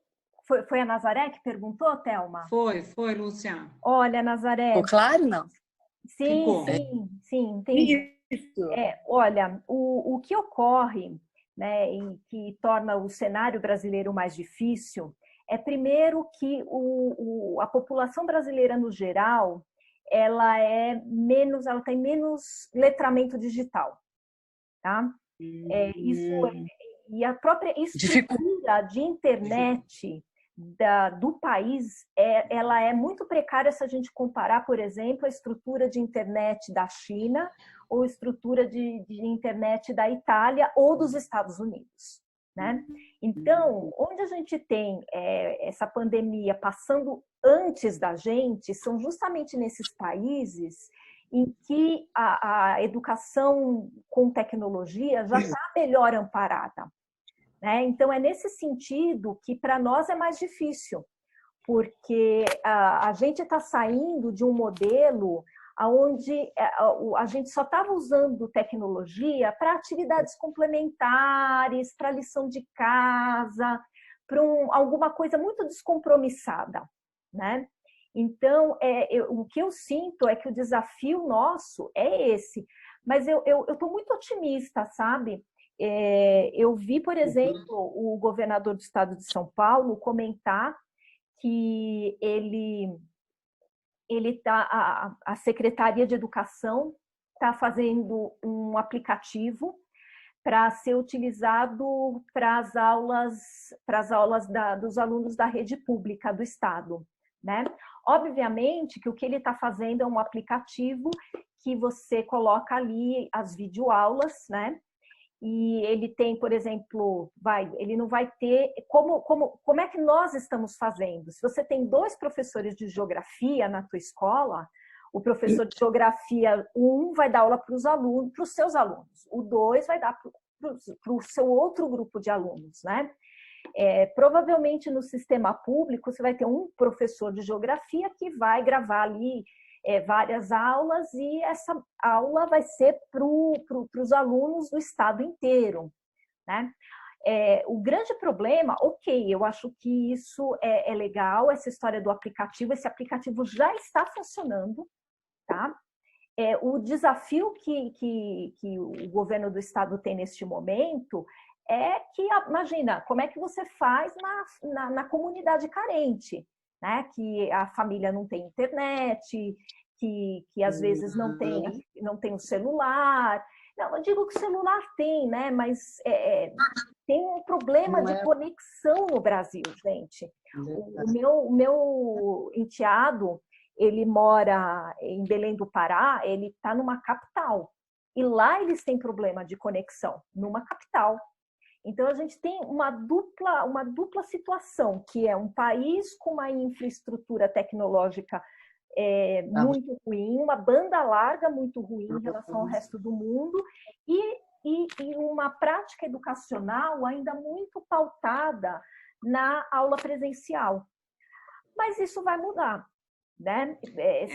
Foi a Nazaré que perguntou, Thelma? Foi, Luciana. Olha, Nazaré. Ficou claro, não? Sim, entendi. Olha, o que ocorre, né, e que torna o cenário brasileiro mais difícil é, primeiro, que a população brasileira, no geral, ela tem menos letramento digital. Tá? E a própria estrutura de internet do país, ela é muito precária se a gente comparar, por exemplo, a estrutura de internet da China ou a estrutura de internet da Itália ou dos Estados Unidos. Né? Então, onde a gente tem essa pandemia passando antes da gente, são justamente nesses países em que a educação com tecnologia já está melhor amparada. Né? Então, é nesse sentido que para nós é mais difícil, porque a gente está saindo de um modelo onde a gente só estava usando tecnologia para atividades complementares, para lição de casa, para alguma coisa muito descompromissada, né? Então, o que eu sinto é que o desafio nosso é esse. Mas eu estou muito otimista, sabe? Eu vi, por exemplo, o governador do estado de São Paulo comentar que a Secretaria de Educação está fazendo um aplicativo para ser utilizado para as aulas dos alunos da rede pública do estado, né? Obviamente que o que ele está fazendo é um aplicativo que você coloca ali as videoaulas, né? E ele tem, por exemplo, ele não vai ter... Como é que nós estamos fazendo? Se você tem 2 professores de geografia na tua escola, o professor de geografia 1 vai dar aula para os seus alunos, o 2 vai dar para o seu outro grupo de alunos, né? Provavelmente no sistema público você vai ter um professor de geografia que vai gravar ali várias aulas e essa aula vai ser para os alunos do estado inteiro, né? O grande problema, eu acho que isso é legal, essa história do aplicativo, esse aplicativo já está funcionando, tá? O desafio que o governo do estado tem neste momento é que, imagina, como é que você faz na comunidade carente, né? Que a família não tem internet, que às vezes não tem o celular. Não, eu digo que o celular tem, né? Mas tem um problema de conexão no Brasil, gente. O meu enteado, ele mora em Belém do Pará, ele está numa capital. E lá eles têm problema de conexão, numa capital. Então, a gente tem uma dupla situação, que é um país com uma infraestrutura tecnológica muito ruim, uma banda larga muito ruim em relação ao resto do mundo, e uma prática educacional ainda muito pautada na aula presencial. Mas isso vai mudar, né?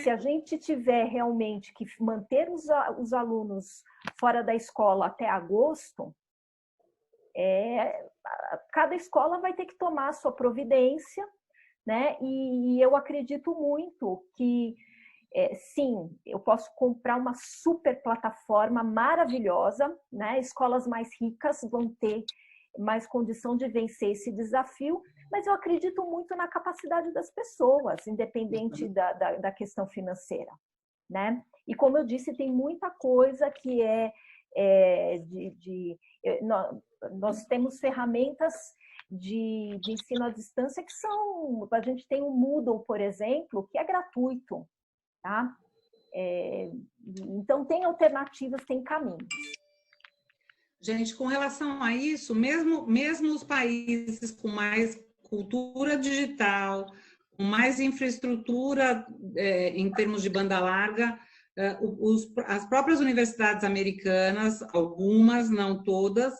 Se a gente tiver realmente que manter os alunos fora da escola até agosto, cada escola vai ter que tomar a sua providência, né? E eu acredito muito que, sim, eu posso comprar uma super plataforma maravilhosa, né? Escolas mais ricas vão ter mais condição de vencer esse desafio, mas eu acredito muito na capacidade das pessoas, independente da questão financeira, né? E como eu disse, tem muita coisa que nós temos ferramentas de ensino à distância que são... A gente tem o Moodle, por exemplo, que é gratuito, tá? Então, tem alternativas, tem caminhos. Gente, com relação a isso, mesmo os países com mais cultura digital, com mais infraestrutura em termos de banda larga, as próprias universidades americanas, algumas, não todas,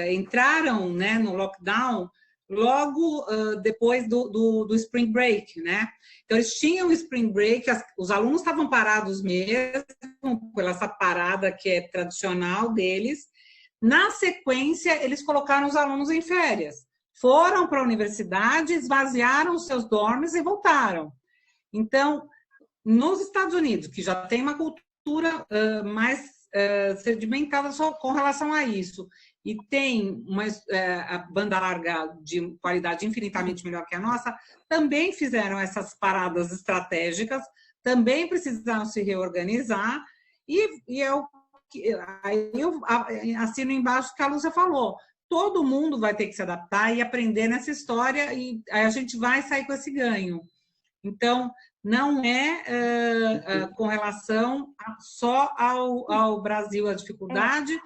entraram, né, no lockdown logo depois do Spring Break, né? Então, eles tinham o Spring Break, os alunos estavam parados mesmo, pela essa parada que é tradicional deles. Na sequência, eles colocaram os alunos em férias. Foram para a universidade, esvaziaram os seus dormes e voltaram. Então, nos Estados Unidos, que já tem uma cultura mais sedimentada só com relação a isso, e tem a banda larga de qualidade infinitamente melhor que a nossa, também fizeram essas paradas estratégicas, também precisaram se reorganizar, aí eu assino embaixo o que a Lúcia falou. Todo mundo vai ter que se adaptar e aprender nessa história, e aí a gente vai sair com esse ganho. Então, não com relação só ao Brasil a dificuldade,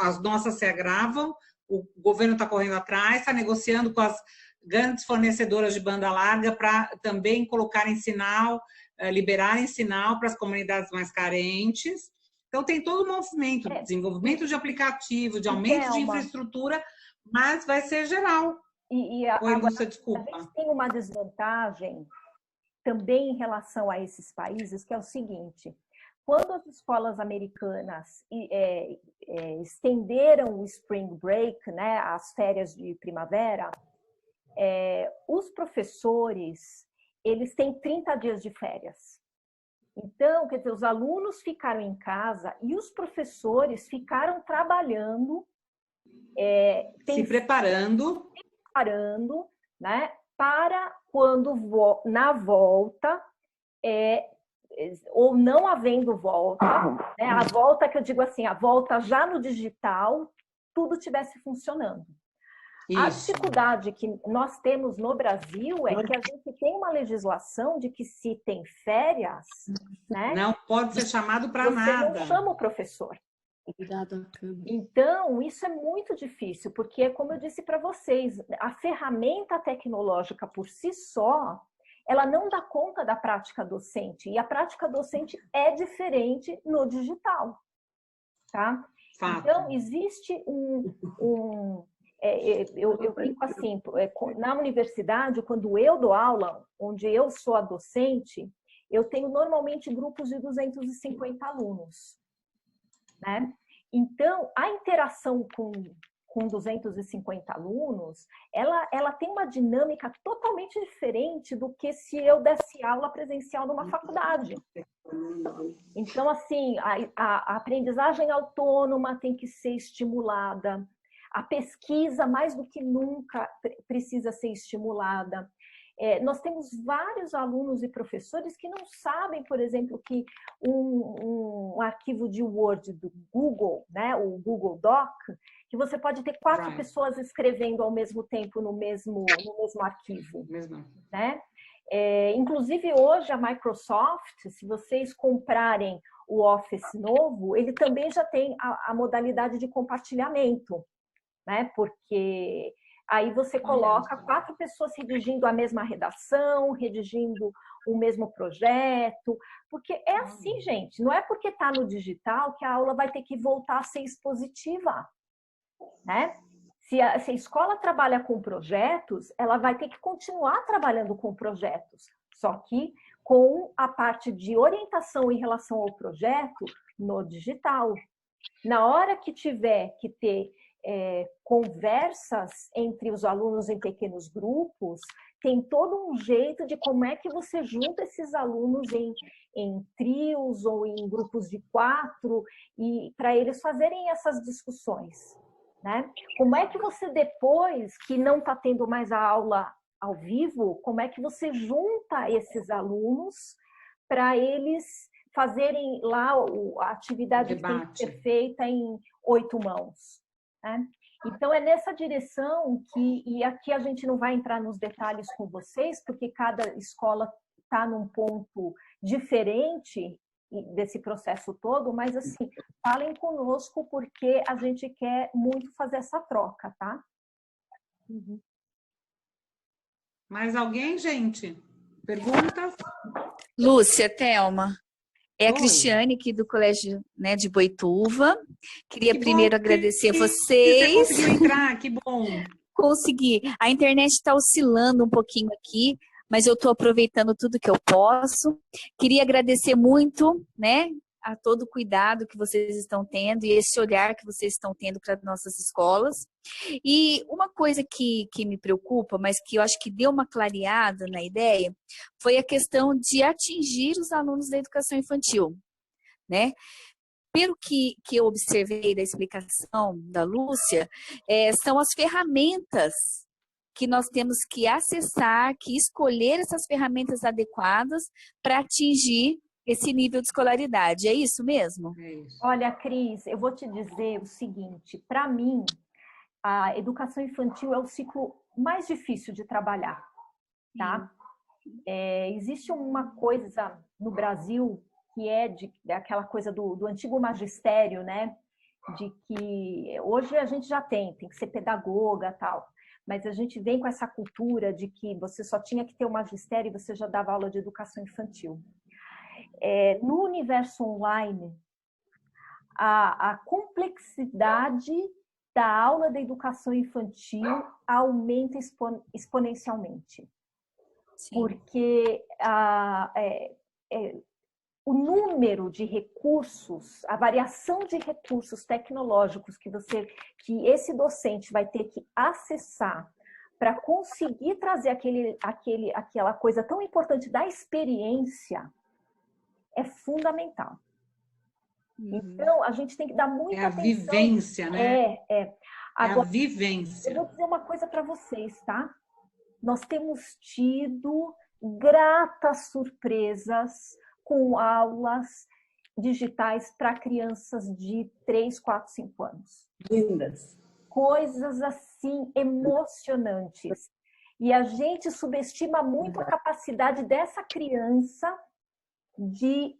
as nossas se agravam, o governo está correndo atrás, está negociando com as grandes fornecedoras de banda larga para também colocarem sinal, liberarem sinal para as comunidades mais carentes. Então, tem todo um movimento de desenvolvimento de aplicativo, de aumento de infraestrutura, mas vai ser geral. Agora, desculpa. A gente tem uma desvantagem também em relação a esses países, que é o seguinte: quando as escolas americanas estenderam o Spring Break, né, as férias de primavera, os professores, eles têm 30 dias de férias. Então, quer dizer, os alunos ficaram em casa e os professores ficaram trabalhando, se preparando, né, para quando na volta, ou não havendo volta, né, a volta que eu digo assim, a volta já no digital, tudo tivesse funcionando. Isso. A dificuldade que nós temos no Brasil é que a gente tem uma legislação de que se tem férias, né, não pode ser chamado para nada. Você não chama o professor. Então, isso é muito difícil, porque, como eu disse para vocês, a ferramenta tecnológica por si só, ela não dá conta da prática docente. E a prática docente é diferente no digital. Tá? Fato. Então, existe eu fico assim, na universidade, quando eu dou aula, onde eu sou a docente, eu tenho normalmente grupos de 250 alunos. Né? Então, a interação com 250 alunos, ela tem uma dinâmica totalmente diferente do que se eu desse aula presencial numa faculdade. Então, assim, a aprendizagem autônoma tem que ser estimulada, a pesquisa, mais do que nunca, precisa ser estimulada. Nós temos vários alunos e professores que não sabem, por exemplo, que um arquivo de Word do Google, né, o Google Doc, que você pode ter 4 pessoas escrevendo ao mesmo tempo no mesmo arquivo. Né? Inclusive, hoje, a Microsoft, se vocês comprarem o Office novo, ele também já tem a modalidade de compartilhamento, né? Porque aí você coloca 4 pessoas redigindo a mesma redação, redigindo o mesmo projeto, porque é assim, gente, não é porque está no digital que a aula vai ter que voltar a ser expositiva, né? Se a escola trabalha com projetos, ela vai ter que continuar trabalhando com projetos, só que com a parte de orientação em relação ao projeto no digital. Na hora que tiver que ter conversas entre os alunos em pequenos grupos, tem todo um jeito de como é que você junta esses alunos em trios ou em grupos de 4 e para eles fazerem essas discussões, né? Como é que você, depois que não está tendo mais a aula ao vivo, como é que você junta esses alunos para eles fazerem lá a atividade que tem que ser feita em 8 mãos? Né? Então, é nessa direção e aqui a gente não vai entrar nos detalhes com vocês, porque cada escola está num ponto diferente desse processo todo, mas assim, falem conosco porque a gente quer muito fazer essa troca, tá? Uhum. Mais alguém, gente? Perguntas? Lúcia, Thelma. É a Cristiane aqui do Colégio, né, de Boituva. Queria primeiro agradecer a vocês. Você conseguiu entrar, que bom. Consegui. A internet está oscilando um pouquinho aqui, mas eu estou aproveitando tudo que eu posso. Queria agradecer muito, né, a todo o cuidado que vocês estão tendo e esse olhar que vocês estão tendo para nossas escolas. E uma coisa que me preocupa, mas que eu acho que deu uma clareada na ideia, foi a questão de atingir os alunos da educação infantil, né? Pelo que eu observei da explicação da Lúcia, são as ferramentas que nós temos que acessar, que escolher essas ferramentas adequadas para atingir esse nível de escolaridade. É isso mesmo? É isso. Olha, Cris, eu vou te dizer o seguinte, para mim, a educação infantil é o ciclo mais difícil de trabalhar, tá? Existe uma coisa no Brasil que é aquela coisa do antigo magistério, né? De que hoje a gente já tem que ser pedagoga e tal, mas a gente vem com essa cultura de que você só tinha que ter o magistério e você já dava aula de educação infantil. No universo online, a complexidade da aula da educação infantil aumenta exponencialmente. Sim. Porque o número de recursos, a variação de recursos tecnológicos que esse docente vai ter que acessar para conseguir trazer aquela coisa tão importante da experiência é fundamental. Então, a gente tem que dar muita atenção. É a vivência, né? Agora, é a vivência. Eu vou dizer uma coisa para vocês, tá? Nós temos tido gratas surpresas com aulas digitais para crianças de 3, 4, 5 anos. Lindas. Coisas assim emocionantes. E a gente subestima muito a capacidade dessa criança de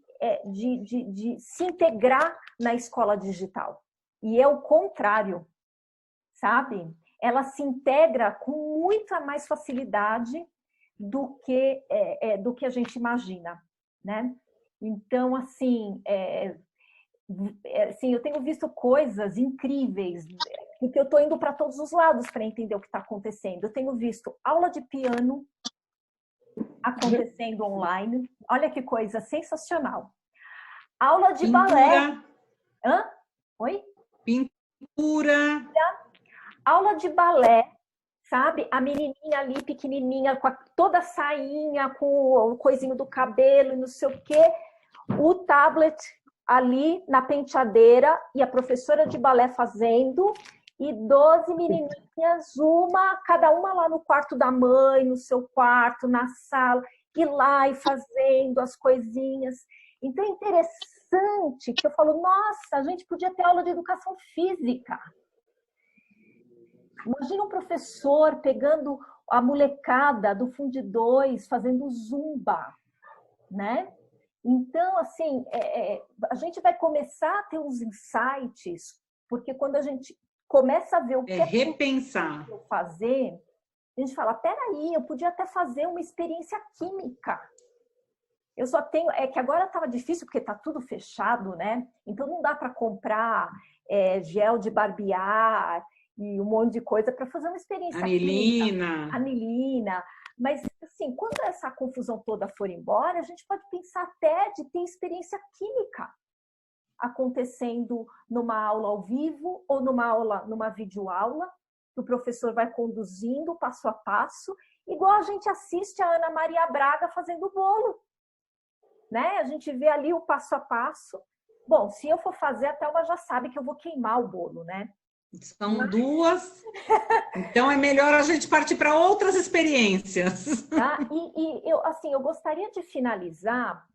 se integrar na escola digital. E é o contrário, sabe? Ela se integra com muita mais facilidade do que a gente imagina, né? Então, assim, eu tenho visto coisas incríveis, porque eu estou indo para todos os lados para entender o que está acontecendo. Eu tenho visto aula de piano acontecendo online. Olha que coisa sensacional. Aula de balé. Oi? Pintura. Aula de balé, sabe? A menininha ali, pequenininha, com toda a sainha, com o coisinho do cabelo e não sei o quê. O tablet ali na penteadeira e a professora de balé fazendo. E 12 menininhas, cada uma lá no quarto da mãe, no seu quarto, na sala, e lá e fazendo as coisinhas. Então é interessante que eu falo, nossa, a gente podia ter aula de educação física. Imagina um professor pegando a molecada do Fundo 2, fazendo zumba, né? Então, assim, a gente vai começar a ter uns insights, porque quando a gente começa a ver o que repensar. possível fazer, a gente fala, peraí, eu podia até fazer uma experiência química. Eu só tenho... É que agora estava difícil, porque está tudo fechado, né? Então não dá para comprar gel de barbear e um monte de coisa para fazer uma experiência química. Anilina. Mas, assim, quando essa confusão toda for embora, a gente pode pensar até de ter experiência química acontecendo numa aula ao vivo ou numa videoaula, que o professor vai conduzindo passo a passo, igual a gente assiste a Ana Maria Braga fazendo o bolo, né? A gente vê ali o passo a passo. Bom, se eu for fazer, a Thelma já sabe que eu vou queimar o bolo, né? São duas, então é melhor a gente partir para outras experiências. Tá? Eu gostaria de finalizar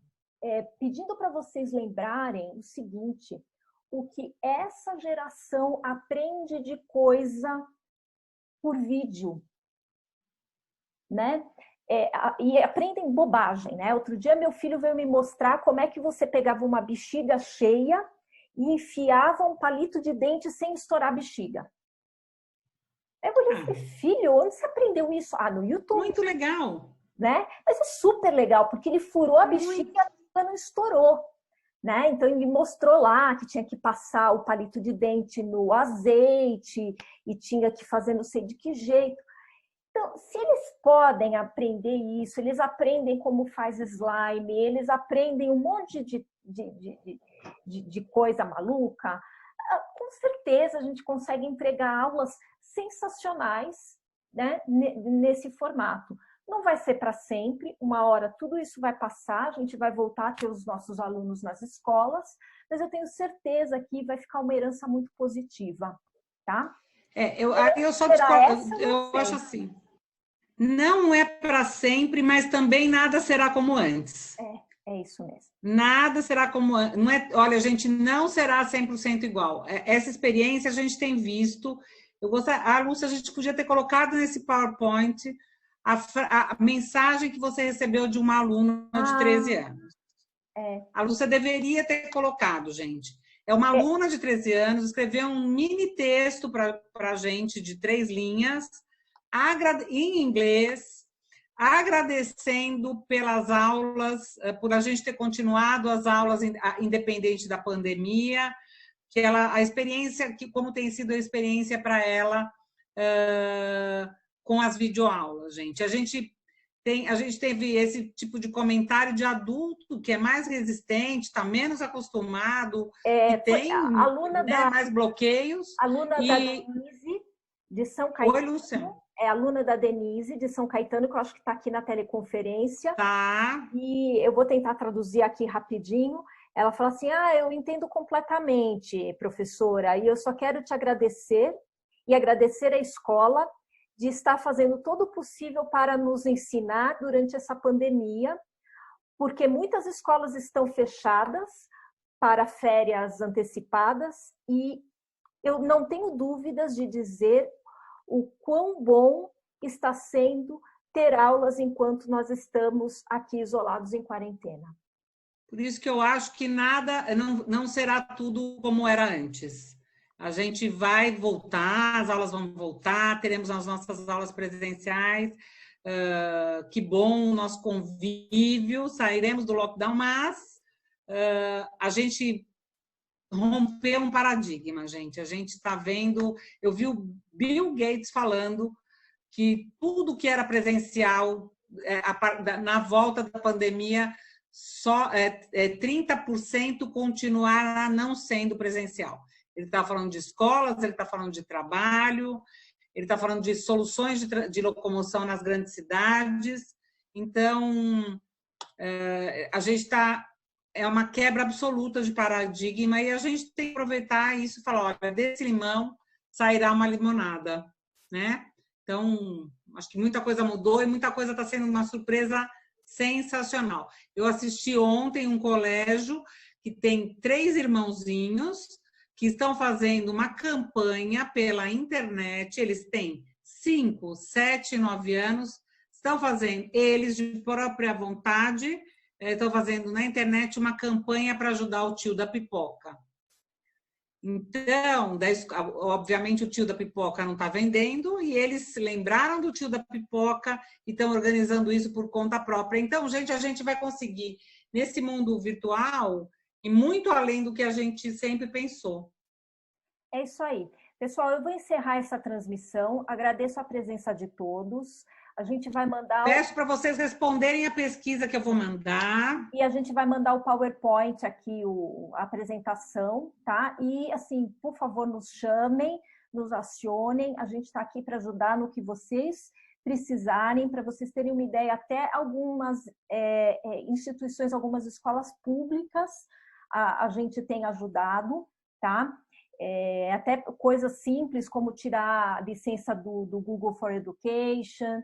pedindo para vocês lembrarem o seguinte, o que essa geração aprende de coisa por vídeo, né? E aprendem bobagem, né? Outro dia meu filho veio me mostrar como é que você pegava uma bexiga cheia e enfiava um palito de dente sem estourar a bexiga. Eu falei, filho, onde você aprendeu isso? No YouTube. Muito legal. Né? Mas é super legal, porque ele furou a bexiga e a bexiga não estourou. Né? Então ele me mostrou lá que tinha que passar o palito de dente no azeite e tinha que fazer não sei de que jeito. Então, se eles podem aprender isso, eles aprendem como faz slime, eles aprendem um monte de coisa maluca, com certeza a gente consegue entregar aulas sensacionais, né, nesse formato. Não vai ser para sempre, uma hora tudo isso vai passar, a gente vai voltar a ter os nossos alunos nas escolas, mas eu tenho certeza que vai ficar uma herança muito positiva, tá? Eu só discordo, eu acho assim, não é para sempre, mas também nada será como antes. É isso mesmo. Nada será como antes. Olha, gente, não será 100% igual. Essa experiência a gente tem visto. Lúcia, a gente podia ter colocado nesse PowerPoint a mensagem que você recebeu de uma aluna de 13 anos. A Lúcia deveria ter colocado, gente. É uma aluna de 13 anos, escreveu um mini texto para a gente de 3 linhas, em inglês, agradecendo pelas aulas, por a gente ter continuado as aulas independente da pandemia, que a experiência, como tem sido a experiência para ela com as videoaulas, gente. A gente A gente teve esse tipo de comentário de adulto que é mais resistente, está menos acostumado, e tem aluna mais bloqueios. Aluna da Denise, de São Caetano. Oi, Lúcia. É aluna da Denise, de São Caetano, que eu acho que está aqui na teleconferência. Tá. E eu vou tentar traduzir aqui rapidinho. Ela fala assim, eu entendo completamente, professora, e eu só quero te agradecer e agradecer à escola de estar fazendo todo o possível para nos ensinar durante essa pandemia, porque muitas escolas estão fechadas para férias antecipadas e eu não tenho dúvidas de dizer o quão bom está sendo ter aulas enquanto nós estamos aqui isolados em quarentena. Por isso que eu acho que nada, não será tudo como era antes. A gente vai voltar, as aulas vão voltar, teremos as nossas aulas presenciais, que bom o nosso convívio, sairemos do lockdown, mas a gente rompeu um paradigma, gente. A gente está vendo, eu vi o Bill Gates falando que tudo que era presencial na volta da pandemia, só 30% continuará não sendo presencial. Ele está falando de escolas, ele está falando de trabalho, ele está falando de soluções de locomoção nas grandes cidades. Então, a gente está... É uma quebra absoluta de paradigma e a gente tem que aproveitar isso e falar, olha, desse limão sairá uma limonada, né? Então, acho que muita coisa mudou e muita coisa está sendo uma surpresa sensacional. Eu assisti ontem um colégio que tem 3 irmãozinhos que estão fazendo uma campanha pela internet, eles têm 5, 7, 9 anos, estão fazendo, eles de própria vontade, estão fazendo na internet uma campanha para ajudar o tio da pipoca. Então, obviamente o tio da pipoca não está vendendo e eles se lembraram do tio da pipoca e estão organizando isso por conta própria. Então, gente, a gente vai conseguir, nesse mundo virtual, e muito além do que a gente sempre pensou. É isso aí. Pessoal, eu vou encerrar essa transmissão. Agradeço a presença de todos. A gente vai mandar... Peço para vocês responderem a pesquisa que eu vou mandar. E a gente vai mandar o PowerPoint aqui, a apresentação, tá? E, assim, por favor, nos chamem, nos acionem. A gente está aqui para ajudar no que vocês precisarem, para vocês terem uma ideia. Até algumas instituições, algumas escolas públicas, a gente tem ajudado, tá? Até coisas simples como tirar a licença do Google for Education,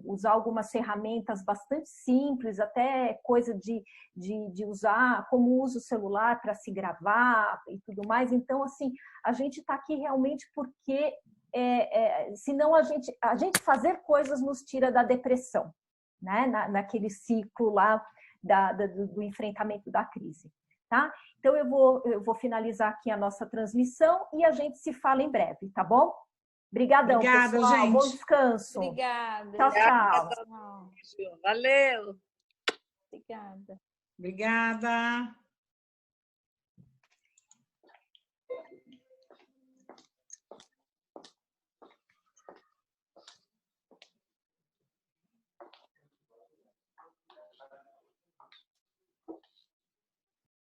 usar algumas ferramentas bastante simples, até coisa de usar, como usa o celular para se gravar e tudo mais. Então, assim, a gente está aqui realmente porque, senão a gente fazer coisas nos tira da depressão, né? Naquele ciclo lá do enfrentamento da crise. Tá? Então, eu vou finalizar aqui a nossa transmissão e a gente se fala em breve, tá bom? Obrigadão, obrigada, pessoal. gente. Bom descanso. Obrigada. Tchau, tchau. Valeu. Obrigada. Obrigada.